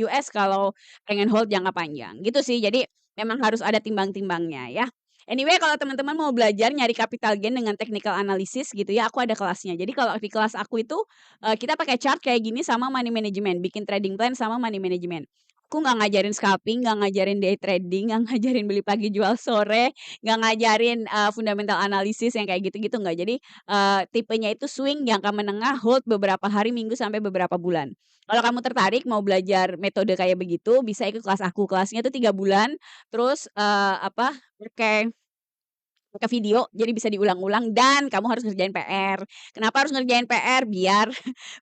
US kalau pengen hold jangka panjang, gitu sih. Jadi memang harus ada timbang-timbangnya ya. Anyway, kalau teman-teman mau belajar nyari capital gain dengan technical analysis gitu ya, aku ada kelasnya. Jadi kalau di kelas aku itu, kita pakai chart kayak gini sama money management, bikin trading plan sama money management. Aku nggak ngajarin scalping, nggak ngajarin day trading, nggak ngajarin beli pagi jual sore, nggak ngajarin, fundamental analysis yang kayak gitu-gitu nggak. Jadi, tipenya itu swing jangka menengah, hold beberapa hari, minggu, sampai beberapa bulan. Kalau kamu tertarik mau belajar metode kayak begitu, bisa ikut kelas aku. Kelasnya tuh 3 bulan, terus, pakai pakai video, jadi bisa diulang-ulang dan kamu harus ngerjain PR. Kenapa harus ngerjain PR? Biar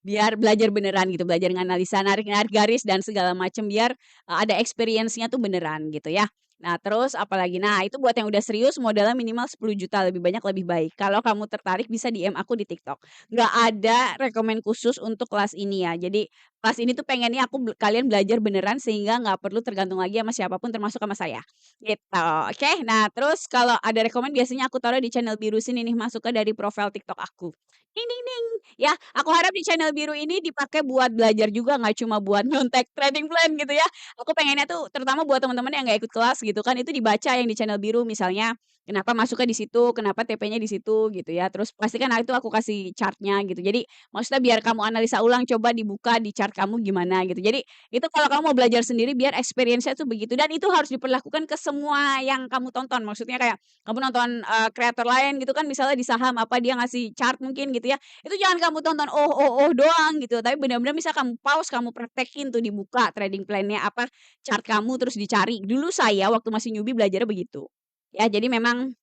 biar belajar beneran gitu, belajar nganalisa, narik-narik garis dan segala macam biar, ada experience-nya tuh beneran gitu ya. Nah terus apalagi, nah itu buat yang udah serius modalnya minimal 10 juta, lebih banyak lebih baik. Kalau kamu tertarik bisa DM aku di TikTok. Nggak ada rekomen khusus untuk kelas ini ya. Jadi kelas ini tuh pengennya kalian belajar beneran sehingga nggak perlu tergantung lagi sama siapapun termasuk sama saya. Gitu, oke. Nah, terus kalau ada rekomen biasanya aku taruh di channel biru sini nih, masuknya dari profil TikTok aku. Ding ding ding. Ya, aku harap di channel biru ini dipakai buat belajar juga, nggak cuma buat nyontek trading plan gitu ya. Aku pengennya tuh terutama buat teman-teman yang nggak ikut kelas gitu kan, itu dibaca yang di channel biru misalnya, kenapa masuknya di situ, kenapa TP-nya di situ gitu ya. Terus pasti kan itu aku kasih chart-nya gitu. Jadi maksudnya biar kamu analisa ulang, coba dibuka di chart kamu gimana gitu. Jadi itu kalau kamu mau belajar sendiri biar experience-nya tuh begitu dan itu harus diperlakukan ke semua yang kamu tonton. Maksudnya kayak kamu nonton, kreator lain gitu kan misalnya di saham apa dia ngasih chart mungkin gitu ya, itu jangan kamu tonton, oh doang gitu, tapi benar-benar misal kamu pause, kamu praktekin tuh dibuka trading plan-nya apa, chart kamu terus dicari. Dulu saya waktu masih newbie belajarnya begitu. Ya jadi memang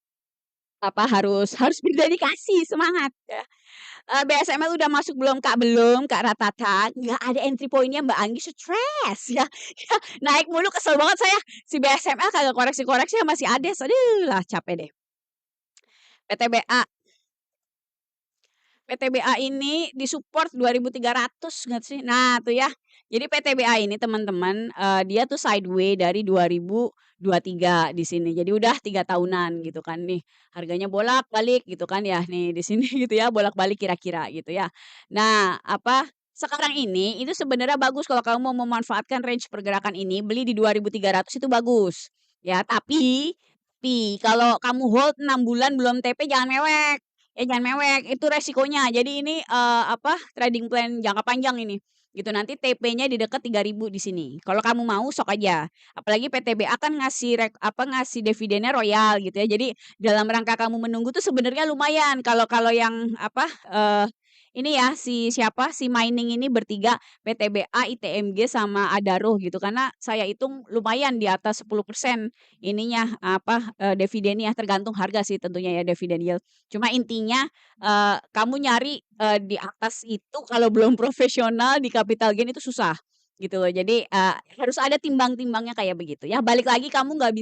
apa, harus berdedikasi, semangat ya. BSML udah masuk belum, Kak? Belum, Kak Ratata. Nggak ada entry point-nya Mbak Anggi, stres ya. Ya naik mulu kesel banget saya. Si BSML kagak koreksi-koreksi sama si Ades, aduh lah capek deh. PTBA PTBA ini di-support 2.300 nggak sih? Nah, tuh ya. Jadi PTBA ini teman-teman, dia tuh sideway dari 2023 di sini. Jadi udah 3 tahunan gitu kan nih. Harganya bolak-balik gitu kan ya, nih di sini gitu ya, bolak-balik kira-kira gitu ya. Nah, apa, sekarang ini itu sebenarnya bagus kalau kamu mau memanfaatkan range pergerakan ini, beli di 2.300 itu bagus. Ya, tapi kalau kamu hold 6 bulan belum TP jangan mewek. Ya jangan mewek, itu resikonya. Jadi ini, apa, trading plan jangka panjang ini, gitu. Nanti TP-nya di dekat 3.000 di sini. Kalau kamu mau sok aja. Apalagi PTBA kan ngasih dividennya royal gitu ya. Jadi dalam rangka kamu menunggu tuh sebenarnya lumayan. Kalau kalau yang apa, ini ya si siapa, si mining ini bertiga, PTBA, ITMG, sama Adaro gitu. Karena saya hitung lumayan di atas 10% ininya, apa, dividennya, tergantung harga sih tentunya ya dividen yield. Cuma intinya, kamu nyari, di atas itu kalau belum profesional di capital gain itu susah, gitu loh. Jadi, harus ada timbang-timbangnya kayak begitu ya. Balik lagi kamu nggak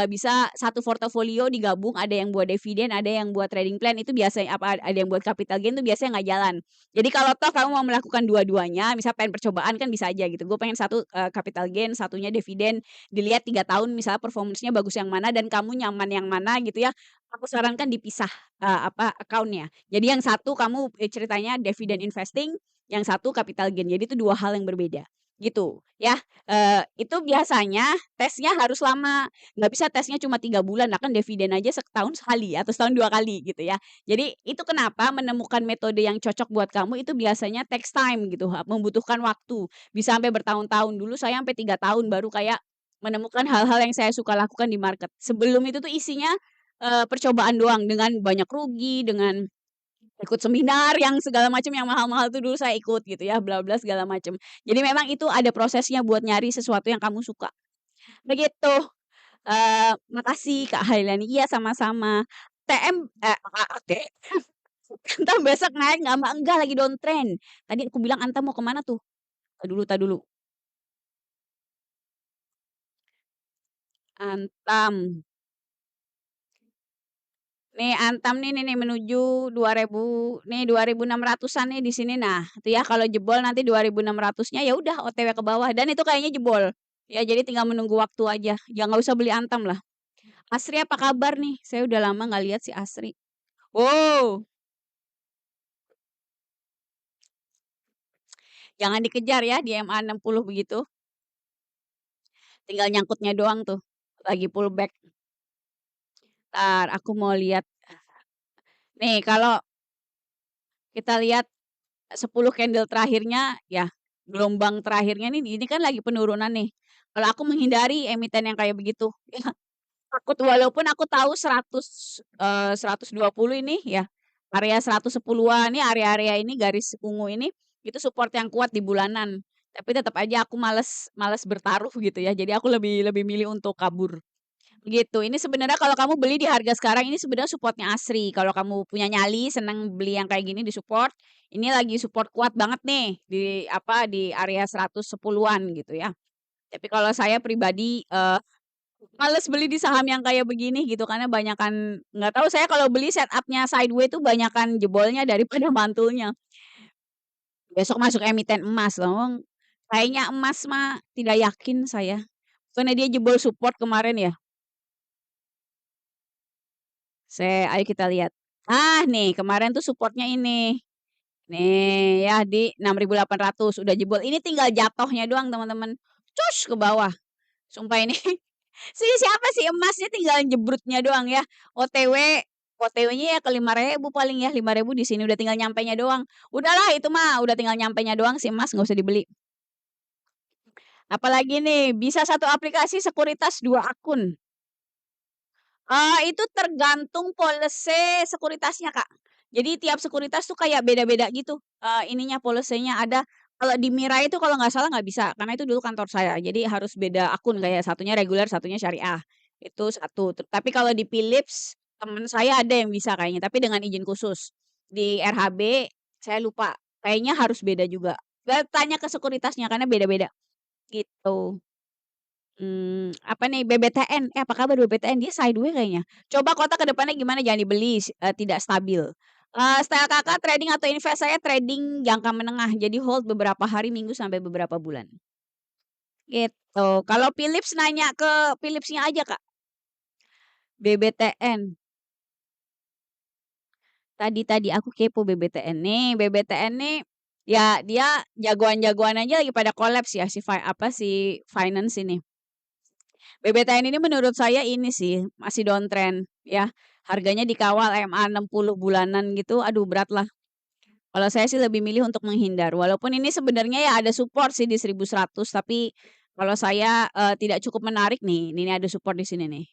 bisa satu portofolio digabung, ada yang buat dividen, ada yang buat trading plan, itu biasanya apa, ada yang buat capital gain itu biasanya nggak jalan. Jadi kalau toh kamu mau melakukan dua-duanya, misal pengen percobaan kan bisa aja gitu, gue pengen satu, capital gain, satunya dividen, dilihat 3 tahun misalnya performance-nya bagus yang mana dan kamu nyaman yang mana gitu ya, aku sarankan dipisah, apa, account-nya. Jadi yang satu kamu, ceritanya dividen investing, yang satu capital gain. Jadi itu 2 hal yang berbeda, gitu ya. Itu biasanya tesnya harus lama, nggak bisa tesnya cuma 3 bulan, lah kan dividen aja setahun sekali atau setahun 2 kali gitu ya. Jadi itu kenapa menemukan metode yang cocok buat kamu itu biasanya takes time gitu, membutuhkan waktu, bisa sampai bertahun-tahun. Dulu saya sampai 3 tahun baru kayak menemukan hal-hal yang saya suka lakukan di market. Sebelum itu tuh isinya, percobaan doang dengan banyak rugi, dengan ikut seminar yang segala macam yang mahal-mahal tuh dulu saya ikut gitu ya, bla bla segala macam. Jadi memang itu ada prosesnya buat nyari sesuatu yang kamu suka. Begitu, makasih Kak Hailani. Iya sama-sama. AT entar besok naik nggak? Enggak lagi downtrend. Tadi aku bilang Antam mau ke mana tuh? Entar dulu. Antam. Nih Antam nih menuju 2000 nih 2.600-an nih di sini. Nah, itu ya kalau jebol nanti 2.600-nya ya udah OTW ke bawah dan itu kayaknya jebol. Ya jadi tinggal menunggu waktu aja. Ya nggak usah beli Antam lah. Asri apa kabar nih? Saya udah lama nggak lihat si Asri. Wow, jangan dikejar ya di MA 60 begitu. Tinggal nyangkutnya doang tuh. Lagi pullback. Ntar aku mau lihat. Nih kalau kita lihat 10 candle terakhirnya ya, gelombang terakhirnya nih ini kan lagi penurunan nih. Kalau aku menghindari emiten yang kayak begitu, ya takut walaupun aku tahu 120 ini ya, area 110-an nih, area-area ini garis ungu ini, itu support yang kuat di bulanan. Tapi tetap aja aku males males bertaruh gitu ya, jadi aku lebih lebih milih untuk kabur. Gitu, ini sebenarnya kalau kamu beli di harga sekarang ini sebenarnya supportnya asri. Kalau kamu punya nyali, seneng beli yang kayak gini di support, ini lagi support kuat banget nih di apa, di area 110-an gitu ya. Tapi kalau saya pribadi, males beli di saham yang kayak begini gitu karena banyakan nggak tahu saya kalau beli setup-nya sideway tuh banyakan jebolnya daripada mantulnya. Besok masuk emiten emas loh, kayaknya emas mah tidak yakin saya. Karena dia jebol support kemarin ya. Ayo kita lihat. Nih kemarin tuh supportnya ini. Nih ya di 6.800 udah jebol. Ini tinggal jatuhnya doang teman-teman. Cus ke bawah. Sumpah ini siapa sih emasnya tinggal jebrutnya doang ya. OTW OTW-nya ya ke 5.000 paling ya. 5.000 di sini udah tinggal nyampenya doang. Udahlah itu mah udah tinggal nyampenya doang si emas nggak usah dibeli. Apalagi nih bisa satu aplikasi sekuritas 2 akun. Itu tergantung policy sekuritasnya, Kak. Jadi tiap sekuritas tuh kayak beda-beda gitu, ininya policy-nya ada kalau di Mirai itu kalau nggak salah nggak bisa, karena itu dulu kantor saya. Jadi harus beda akun kayak satunya reguler, satunya syariah. Itu satu. Tapi kalau di Philips, temen saya ada yang bisa kayaknya, tapi dengan izin khusus. Di RHB saya lupa, kayaknya harus beda juga. Tanya ke sekuritasnya karena beda-beda, gitu. Apa nih BBTN, apa kabar BBTN? Dia sideway kayaknya. Coba kotak ke depannya gimana? Jangan dibeli, tidak stabil. Style Kakak trading atau invest? Saya trading jangka menengah, jadi hold beberapa hari, minggu, sampai beberapa bulan. Gitu. Kalau Philips nanya ke Philips-nya aja, Kak. BBTN. Tadi aku kepo BBTN nih. BBTN nih ya dia jagoan-jagoan aja lagi pada kolaps ya si finance ini. BBTN ini menurut saya ini sih, masih downtrend ya. Harganya dikawal MA 60 bulanan gitu, aduh berat lah. Kalau saya sih lebih milih untuk menghindar. Walaupun ini sebenarnya ya ada support sih di 1100, tapi kalau saya tidak cukup menarik nih. Ini ada support di sini nih.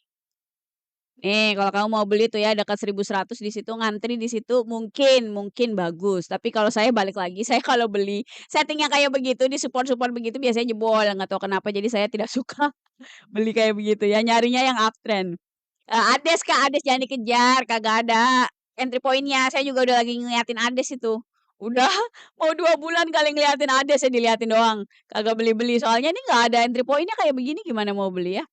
Nih, kalau kamu mau beli tuh ya dekat 1100 di situ ngantri di situ mungkin bagus. Tapi kalau saya balik lagi, saya kalau beli settingnya kayak begitu di support-support begitu biasanya jebol, nggak tahu kenapa jadi saya tidak suka beli kayak begitu ya, nyarinya yang uptrend. Ades Kak, Ades jangan dikejar, kagak ada entry point-nya. Saya juga udah lagi ngeliatin Ades itu. Udah mau 2 bulan kali ngeliatin Ades ya diliatin doang. Kagak beli-beli. Soalnya ini nggak ada entry point-nya kayak begini gimana mau beli ya?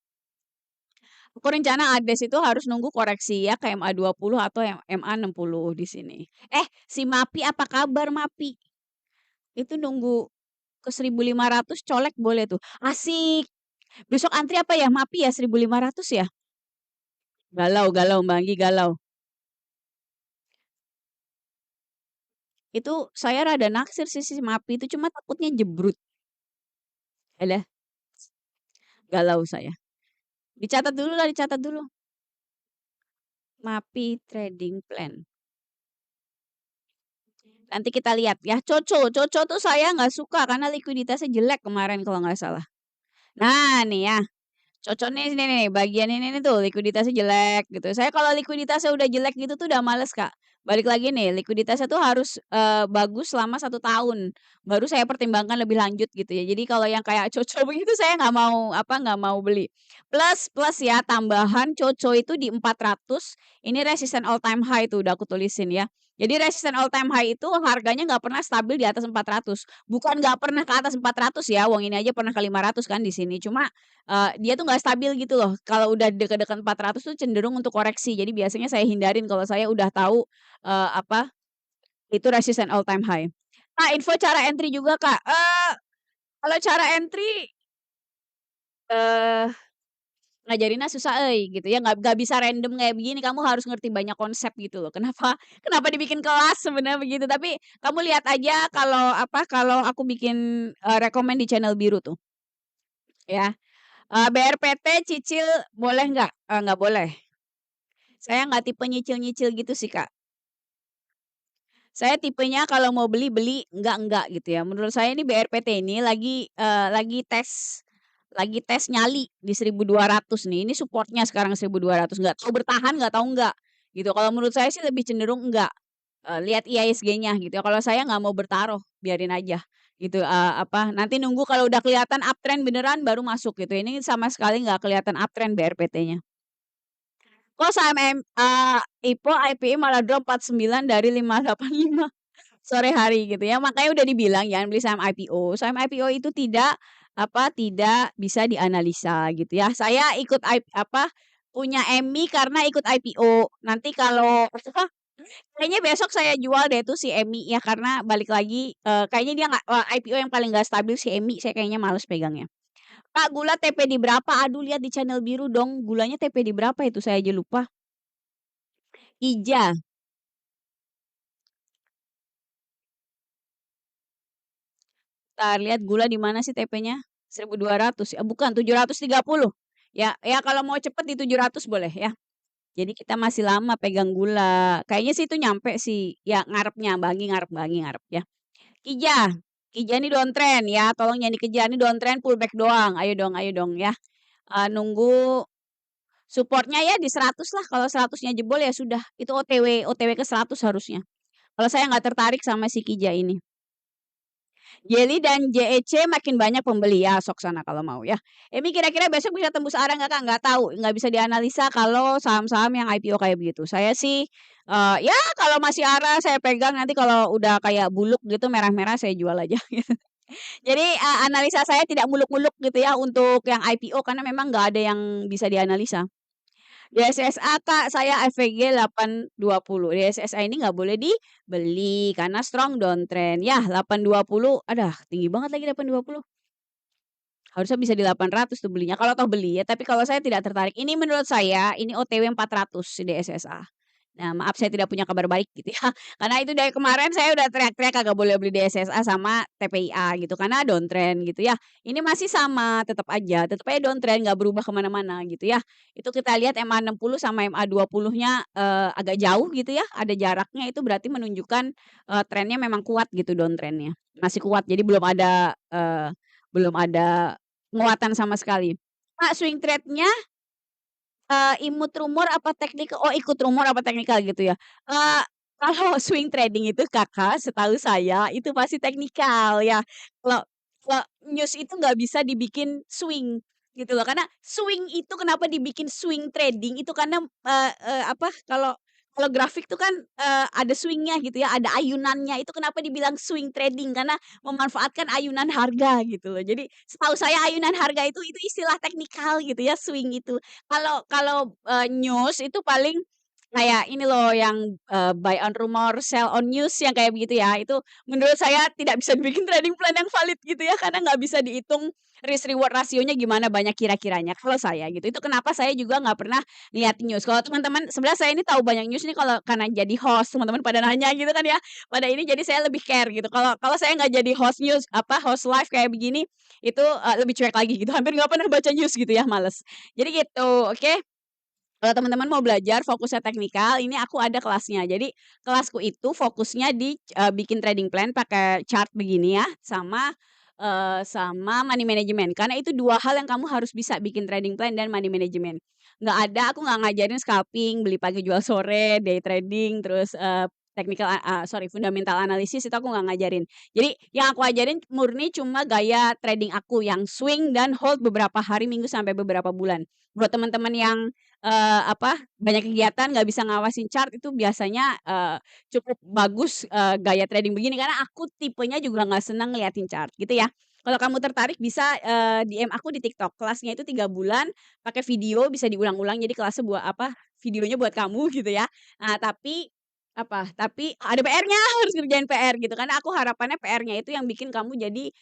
Aku rencana Ades itu harus nunggu koreksi ya ke MA 20 atau MA 60 di sini. Si Mapi apa kabar Mapi? Itu nunggu ke 1.500 colek boleh tuh. Asik. Besok antri apa ya Mapi ya 1.500 ya? Galau galau Mbak Anggi galau. Itu saya rada naksir sih si Mapi itu cuma takutnya jebrut. Alah, galau saya. Dicatat dulu lah, dicatat dulu. Mapi trading plan. Nanti kita lihat ya. Coco tuh saya nggak suka karena likuiditasnya jelek kemarin kalau nggak salah. Nah nih ya, cocok nih bagian ini nih tuh likuiditasnya jelek gitu. Saya kalau likuiditasnya udah jelek gitu tuh udah males Kak. Balik lagi nih likuiditasnya tuh harus bagus selama 1 tahun. Baru saya pertimbangkan lebih lanjut gitu ya. Jadi kalau yang kayak Coco begitu saya nggak mau beli. Plus ya tambahan Coco itu di 400. Ini resisten all time high tuh udah aku tulisin ya. Jadi resisten all time high itu harganya nggak pernah stabil di atas 400. Bukan nggak pernah ke atas 400 ya. Wong ini aja pernah ke 500 kan di sini. Cuma dia tuh nggak stabil gitu loh. Kalau udah deket-deket 400 tuh cenderung untuk koreksi. Jadi biasanya saya hindarin kalau saya udah tahu apa itu resisten all time high. Nah, info cara entry juga Kak. Kalau cara entry eh ngajarinnya susah gitu ya, nggak bisa random kayak begini, kamu harus ngerti banyak konsep gitu loh. Kenapa kenapa dibikin kelas sebenarnya begitu, tapi kamu lihat aja kalau aku bikin, rekomen di channel biru tuh, ya. BRPT cicil boleh nggak? Nggak boleh. Saya nggak tipe nyicil-nyicil gitu sih, Kak. Saya tipenya kalau mau beli, beli, enggak gitu ya. Menurut saya ini BRPT ini lagi tes nyali di 1.200 nih. Ini supportnya sekarang 1.200 nggak tahu bertahan, nggak tahu enggak, gitu. Kalau menurut saya sih lebih cenderung enggak, lihat IISG-nya gitu ya. Kalau saya nggak mau bertaruh, biarin aja gitu, nanti nunggu kalau udah kelihatan uptrend beneran baru masuk gitu. Ini sama sekali nggak kelihatan uptrend BRPT-nya. Kok saham IPO, IPI malah drop 49 dari 585 sore hari gitu ya. Makanya udah dibilang jangan beli saham IPO. Saham IPO itu tidak bisa dianalisa gitu ya. Saya ikut punya EMI karena ikut IPO. Nanti kalau kayaknya besok saya jual deh tuh si EMI ya karena balik lagi, kayaknya dia nggak IPO yang paling nggak stabil si EMI, saya kayaknya males pegangnya. Kak, gula TP di berapa? Aduh lihat di channel biru dong, gulanya TP di berapa itu saya aja lupa. IJA. Bentar, lihat gula di mana sih TP-nya? 1.200 ya? Bukan, 730. Ya, ya kalau mau cepet di 700 boleh ya. Jadi kita masih lama pegang gula. Kayaknya sih itu nyampe sih. Ya ngarepnya, Bangi ngarep ya. Kija, Kija ini downtrend ya. Tolong jangan dikejar, ini downtrend pullback doang. Ayo dong ya. Nunggu supportnya ya di 100 lah. Kalau 100-nya jebol ya sudah. Itu OTW ke 100 harusnya. Kalau saya nggak tertarik sama si Kija ini. Jelly dan JEC makin banyak pembeli ya, sok sana kalau mau ya. Emi kira-kira besok bisa tembus arah nggak Kak? Nggak tahu, nggak bisa dianalisa kalau saham-saham yang IPO kayak begitu. Saya sih ya kalau masih arah saya pegang, nanti kalau udah kayak buluk gitu merah-merah saya jual aja. Jadi analisa saya tidak muluk-muluk gitu ya untuk yang IPO karena memang nggak ada yang bisa dianalisa. DSSA Kak, saya FVG 820. DSSA ini nggak boleh dibeli karena strong downtrend. Yah 820, adah tinggi banget lagi 820. Harusnya bisa di 800 tuh belinya, kalau toh beli ya, tapi kalau saya tidak tertarik. Ini menurut saya, ini OTW 400 di DSSA. Nah, maaf saya tidak punya kabar baik gitu ya. Karena itu dari kemarin saya udah teriak-teriak kagak boleh beli DSSA sama TPIA gitu, karena downtrend gitu ya. Ini masih sama, tetap aja downtrend nggak berubah kemana mana gitu ya. Itu kita lihat MA60 sama MA20-nya agak jauh gitu ya, ada jaraknya itu berarti menunjukkan trennya memang kuat gitu downtrendnya. Masih kuat, jadi belum ada penguatan sama sekali. Kak, swing trade-nya imut rumor apa teknikal? Oh, ikut rumor apa teknikal gitu ya? Kalau swing trading itu Kakak, setahu saya itu pasti teknikal ya. Kalau kalau news itu nggak bisa dibikin swing gitu loh, karena swing itu kenapa dibikin swing trading itu karena, apa, kalau grafik tuh kan, ada swing-nya gitu ya, ada ayunannya, itu kenapa dibilang swing trading, karena memanfaatkan ayunan harga gitu loh. Jadi setahu saya ayunan harga itu istilah teknikal gitu ya, swing itu. Kalau kalau, news itu paling kayak ini loh yang, buy on rumor, sell on news yang kayak begitu ya, itu menurut saya tidak bisa dibikin trading plan yang valid gitu ya, karena nggak bisa dihitung risk reward rasionya gimana banyak kira-kiranya, kalau saya gitu. Itu kenapa saya juga nggak pernah lihat news. Kalau teman-teman sebenarnya saya ini tahu banyak news nih kalau karena jadi host, teman-teman pada nanya gitu kan ya, pada ini jadi saya lebih care gitu. Kalau kalau saya nggak jadi host news, apa, host live kayak begini, itu, lebih cuek lagi gitu, hampir nggak pernah baca news gitu ya, males. Jadi gitu, oke? Kalau teman-teman mau belajar fokusnya teknikal, ini aku ada kelasnya. Jadi kelasku itu fokusnya di, bikin trading plan pakai chart begini ya, sama money management. Karena itu 2 hal yang kamu harus bisa, bikin trading plan dan money management. Aku nggak ngajarin scalping, beli pagi jual sore, day trading, terus, fundamental analysis itu aku nggak ngajarin. Jadi yang aku ajarin murni cuma gaya trading aku yang swing dan hold beberapa hari, minggu, sampai beberapa bulan. Buat teman-teman yang banyak kegiatan nggak bisa ngawasin chart itu biasanya, cukup bagus, gaya trading begini karena aku tipenya juga nggak senang ngeliatin chart gitu ya. Kalau kamu tertarik bisa, DM aku di TikTok, kelasnya itu 3 bulan, pakai video bisa diulang-ulang jadi kelasnya videonya buat kamu gitu ya. Nah tapi ada PR-nya, harus ngerjain PR gitu, karena aku harapannya PR-nya itu yang bikin kamu jadi,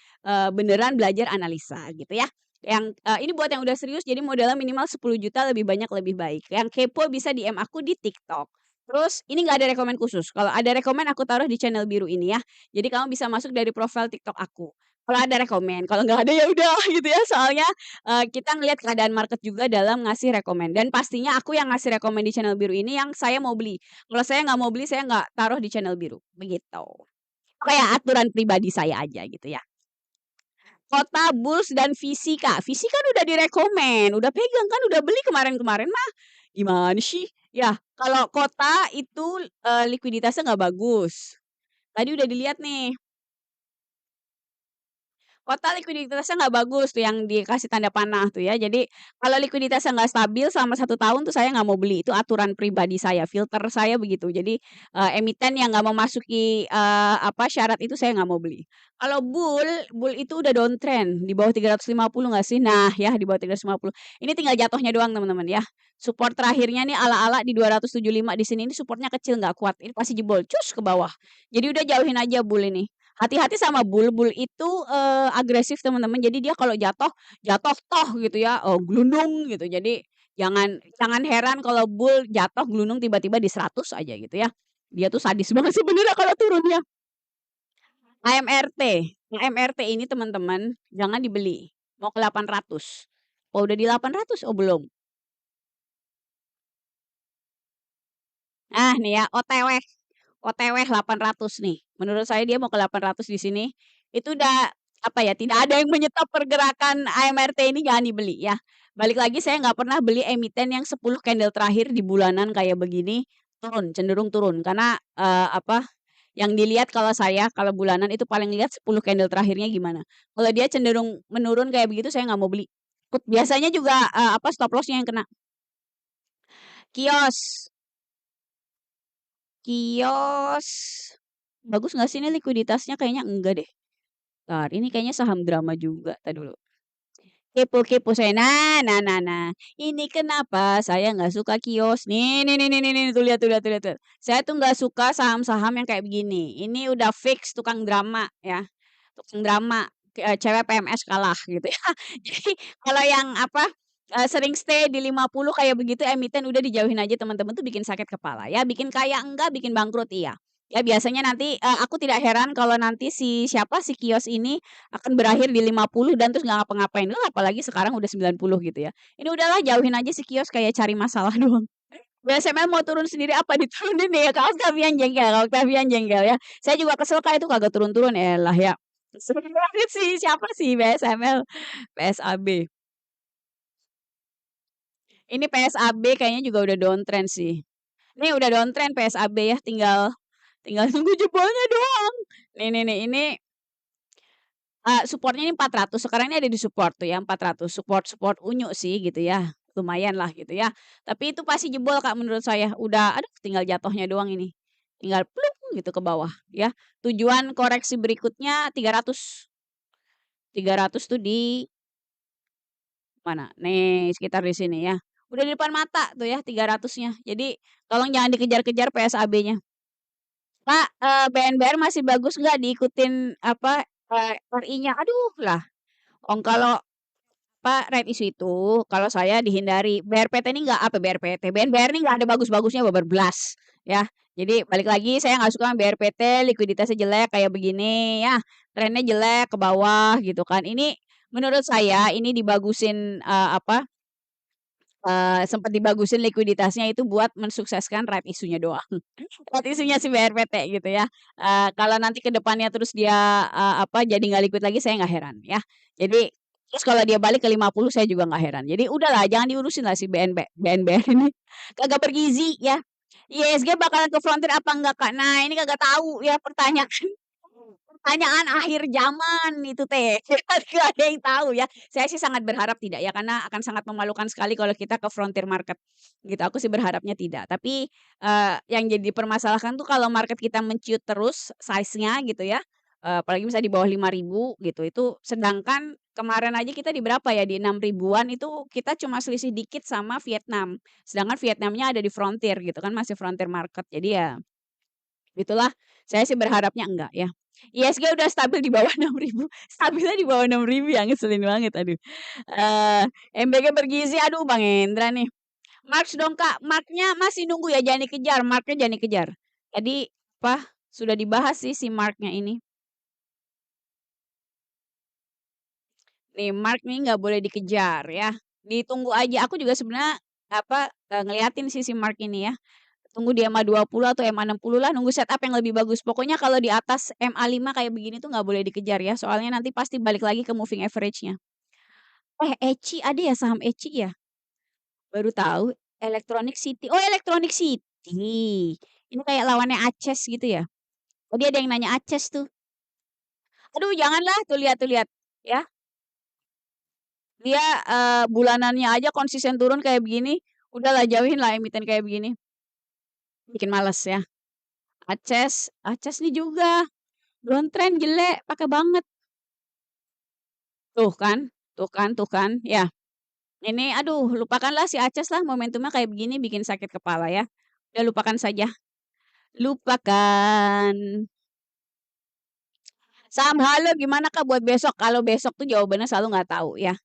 beneran belajar analisa gitu ya. Ini buat yang udah serius jadi modalnya minimal 10 juta lebih banyak lebih baik. Yang kepo bisa DM aku di TikTok. Terus ini nggak ada rekomen khusus, kalau ada rekomen aku taruh di channel biru ini ya. Jadi kamu bisa masuk dari profil TikTok aku. Kalau ada rekomen, kalau nggak ada ya udah gitu ya. Soalnya, kita ngelihat keadaan market juga dalam ngasih rekomen dan pastinya aku yang ngasih rekomen di channel biru ini yang saya mau beli. Kalau saya nggak mau beli, saya nggak taruh di channel biru, begitu. Kayak aturan pribadi saya aja gitu ya. Kota, Bulls, dan Visi, Kak. Visi kan udah direkomen, udah pegang kan, udah beli kemarin-kemarin mah. Gimana sih? Ya, kalau Kota itu, likuiditasnya nggak bagus. Tadi udah dilihat nih. Kota likuiditasnya nggak bagus tuh yang dikasih tanda panah tuh ya. Jadi kalau likuiditasnya nggak stabil selama 1 tahun tuh saya nggak mau beli, itu aturan pribadi saya, filter saya begitu. Jadi, emiten yang nggak memasuki, syarat itu saya nggak mau beli. Kalau Bull itu udah downtrend di bawah 350 nggak sih? Nah ya di bawah 350. Ini tinggal jatuhnya doang teman-teman ya. Support terakhirnya nih ala-ala di 275 di sini, ini supportnya kecil nggak kuat, ini pasti jebol cus ke bawah. Jadi udah jauhin aja Bull ini. Hati-hati sama bull itu, agresif teman-teman. Jadi dia kalau jatuh, jatuh toh gitu ya, glundung gitu. Jadi jangan jangan heran kalau bull jatuh glundung tiba-tiba di 100 aja gitu ya. Dia tuh sadis banget sebenarnya kalau turunnya. AMRT. AMRT ini teman-teman, jangan dibeli. Mau ke 800. Oh, udah di 800? Oh, belum. Nah, nih ya, OTW 800 nih. Menurut saya dia mau ke 800 di sini. Itu udah apa ya, tidak ada yang menyetop pergerakan AMRT ini, jangan dibeli ya. Balik lagi saya nggak pernah beli emiten yang 10 candle terakhir di bulanan kayak begini turun, cenderung turun. Karena apa, yang dilihat kalau saya kalau bulanan itu paling lihat 10 candle terakhirnya gimana. Kalau dia cenderung menurun kayak begitu saya nggak mau beli. Biasanya juga apa stop loss-nya yang kena. Kios. Kios. Bagus nggak sih ini likuiditasnya? Kayaknya enggak deh. Entar, ini kayaknya saham drama juga. Entar dulu. Kepo-kepo saya. Nah. Ini kenapa saya nggak suka kios? Nih. Tuh lihat, tuh lihat, tuh lihat. Tuh. Saya tuh nggak suka saham-saham yang kayak begini. Ini udah fix tukang drama ya. Tukang drama. Cewek PMS kalah gitu ya. Jadi kalau yang apa sering stay di 50 kayak begitu emiten udah dijauhin aja teman-teman tuh bikin sakit kepala ya. Bikin kaya enggak, bikin bangkrut iya. Ya biasanya nanti aku tidak heran kalau nanti si siapa si kios ini akan berakhir di 50 dan terus nggak ngapa-ngapain. Lah apalagi sekarang udah 90 gitu ya. Ini udahlah jauhin aja si kios kayak cari masalah doang. BSML mau turun sendiri apa diturunin ya Kak Octavian jengkel, Kak Octavian jengkel ya. Saya juga kesel Kak itu kagak turun-turun lah ya. Kesel banget sih siapa sih BSML PSAB. Ini PSAB kayaknya juga udah downtrend sih. Ini udah downtrend PSAB ya, tinggal tinggal tunggu jebolnya doang. Nih, ini supportnya ini 400, sekarang ini ada di support tuh ya 400, support unyu sih gitu ya, lumayan lah gitu ya. Tapi itu pasti jebol Kak menurut saya, udah aduh tinggal jatuhnya doang ini, tinggal plung gitu ke bawah ya. Tujuan koreksi berikutnya 300, 300 tuh di mana? Nih sekitar di sini ya. Udah di depan mata tuh ya 300-nya. Jadi tolong jangan dikejar-kejar PSAB-nya. Kak, BNBR masih bagus nggak diikutin apa, RI-nya? Aduh lah, kalau apa, right issue itu kalau saya dihindari. BRPT ini nggak apa BRPT, BNBR ini nggak ada bagus-bagusnya babar belas ya. Jadi balik lagi saya nggak suka BRPT, likuiditasnya jelek kayak begini ya, trennya jelek ke bawah gitu kan. Ini menurut saya ini dibagusin apa sempat dibagusin likuiditasnya itu buat mensukseskan right isunya doang. Right isunya si BRPT gitu ya. Kalau nanti ke depannya terus dia apa jadi nggak liquid lagi saya nggak heran ya. Jadi terus kalau dia balik ke 50 saya juga nggak heran. Jadi udahlah jangan diurusin lah si BNBR ini. Kagak bergizi ya. ISG bakalan ke frontier apa enggak Kak? Nah, ini kagak tahu ya pertanyaan. Pertanyaan akhir zaman itu teh, nggak ada yang tahu ya. Saya sih sangat berharap tidak ya, karena akan sangat memalukan sekali kalau kita ke frontier market, gitu. Aku sih berharapnya tidak. Tapi, yang jadi dipermasalahkan tuh kalau market kita menciut terus size-nya gitu ya, apalagi misalnya di bawah 5.000 gitu, itu sedangkan kemarin aja kita di berapa ya, di 6 ribuan itu kita cuma selisih dikit sama Vietnam. Sedangkan Vietnamnya ada di frontier gitu kan, masih frontier market. Jadi ya gitulah, saya sih berharapnya enggak ya. ISG udah stabil di bawah 6.000, stabilnya di bawah 6.000 ya, ngeselin banget aduh. MBG bergizi, aduh Bang Hendra nih. Marks dong Kak, Mark-nya masih nunggu ya, jangan dikejar, Mark-nya jangan dikejar. Tadi apa, sudah dibahas sih si Mark-nya ini. Nih Mark nih nggak boleh dikejar ya, ditunggu aja. Aku juga sebenarnya apa, ngeliatin sih si Mark ini ya. Tunggu di MA 20 atau MA 60 lah, nunggu setup yang lebih bagus. Pokoknya kalau di atas MA 5 kayak begini tuh nggak boleh dikejar ya, soalnya nanti pasti balik lagi ke moving average-nya. ECI ada ya saham ECI ya? Baru tahu. Electronic City. Oh, Electronic City. Ini kayak lawannya Aces gitu ya? Tadi ada yang nanya Aces tuh. Aduh, janganlah, tuh lihat, ya. Dia bulanannya aja konsisten turun kayak begini, udahlah jauhin lah emiten kayak begini. Bikin males ya. Aces nih juga. Downtrend jelek, pakai banget. Tuh kan, ya. Ini aduh lupakanlah si Aces lah, momentumnya kayak begini bikin sakit kepala ya. Udah lupakan saja. Lupakan. Saham Halo gimana Kak buat besok? Kalau besok tuh jawabannya selalu nggak tahu ya.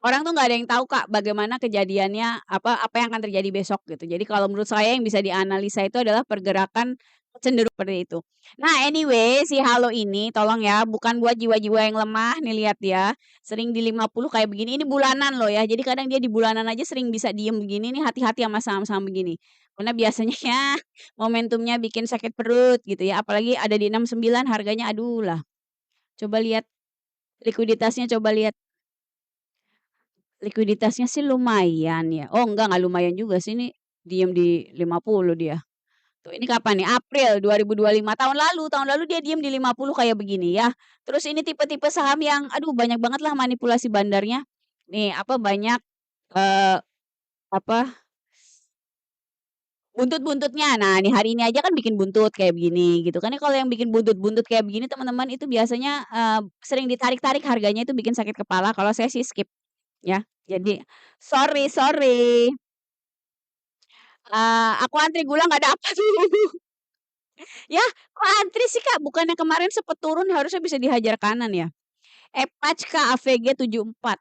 orang tuh nggak ada yang tahu, Kak, bagaimana kejadiannya, apa yang akan terjadi besok gitu. Jadi kalau menurut saya yang bisa dianalisa itu adalah pergerakan cenderung seperti itu. Nah, anyway, si Halo ini tolong ya, bukan buat jiwa-jiwa yang lemah, nih lihat ya, sering di 50 kayak begini, ini bulanan loh ya. Jadi kadang dia di bulanan aja sering bisa diem begini nih, hati-hati sama saham-saham begini. Karena biasanya ya momentumnya bikin sakit perut gitu ya, apalagi ada di 69 harganya aduh lah. Coba lihat likuiditasnya, coba lihat. Likuiditasnya sih lumayan ya. Oh enggak lumayan juga sih, ini diem di 50 dia. Tuh ini kapan nih? April 2025, tahun lalu dia diem di 50 kayak begini ya. Terus ini tipe-tipe saham yang aduh banyak banget lah manipulasi bandarnya. Nih, banyak, eee, apa, buntut-buntutnya. Nah, nih hari ini aja kan bikin buntut kayak begini gitu kan. Ini kalau yang bikin buntut-buntut kayak begini teman-teman itu biasanya, sering ditarik-tarik harganya itu bikin sakit kepala, kalau saya sih skip ya. Jadi sorry sorry. Aku antri gula nggak dapet. Yah, kok antri sih, Kak? Bukannya kemarin sempet turun harusnya bisa dihajar kanan ya? EPAJ, Kak, AVG 74.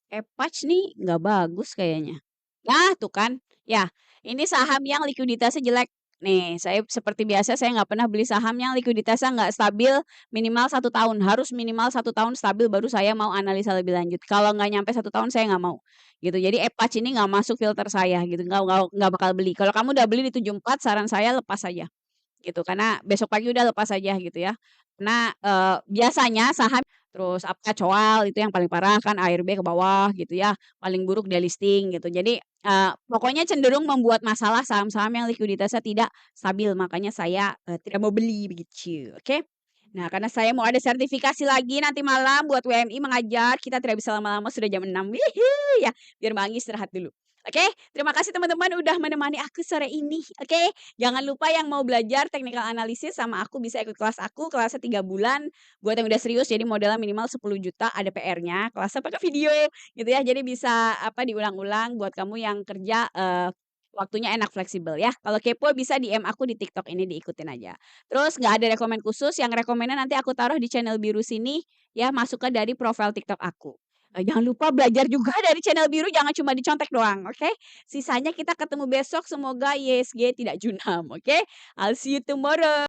EPAJ nih nggak bagus kayaknya. Nah, tuh kan. Ya, ini saham yang likuiditasnya jelek. Nih, saya seperti biasa saya nggak pernah beli saham yang likuiditasnya nggak stabil minimal 1 tahun. Harus minimal 1 tahun stabil baru saya mau analisa lebih lanjut. Kalau nggak nyampe 1 tahun saya nggak mau, gitu. Jadi EPAJ ini nggak masuk filter saya gitu, nggak bakal beli. Kalau kamu udah beli di 74 saran saya lepas aja. Gitu, karena besok pagi udah lepas aja gitu ya. Karena, biasanya saham terus coal itu yang paling parah kan ARB ke bawah gitu ya, paling buruk delisting gitu. Jadi, pokoknya cenderung membuat masalah saham-saham yang likuiditasnya tidak stabil, makanya saya, tidak mau beli begitu, oke? Nah, karena saya mau ada sertifikasi lagi nanti malam buat WMI mengajar, kita tidak bisa lama-lama sudah jam 6, ya, biar Mangi istirahat dulu. Oke, terima kasih teman-teman udah menemani aku sore ini, oke? Jangan lupa yang mau belajar technical analysis sama aku bisa ikut kelas aku, kelasnya 3 bulan. Buat yang udah serius jadi modalnya minimal 10 juta, ada PR-nya, kelasnya pakai video gitu ya. Jadi bisa diulang-ulang buat kamu yang kerja, waktunya enak fleksibel ya. Kalau kepo bisa DM aku di TikTok ini diikutin aja. Terus nggak ada rekomen khusus, yang rekomennya nanti aku taruh di channel biru sini ya, masuknya dari profil TikTok aku. Jangan lupa belajar juga dari channel biru, jangan cuma dicontek doang, oke? Sisanya kita ketemu besok, semoga ISG tidak junam, oke? I'll see you tomorrow.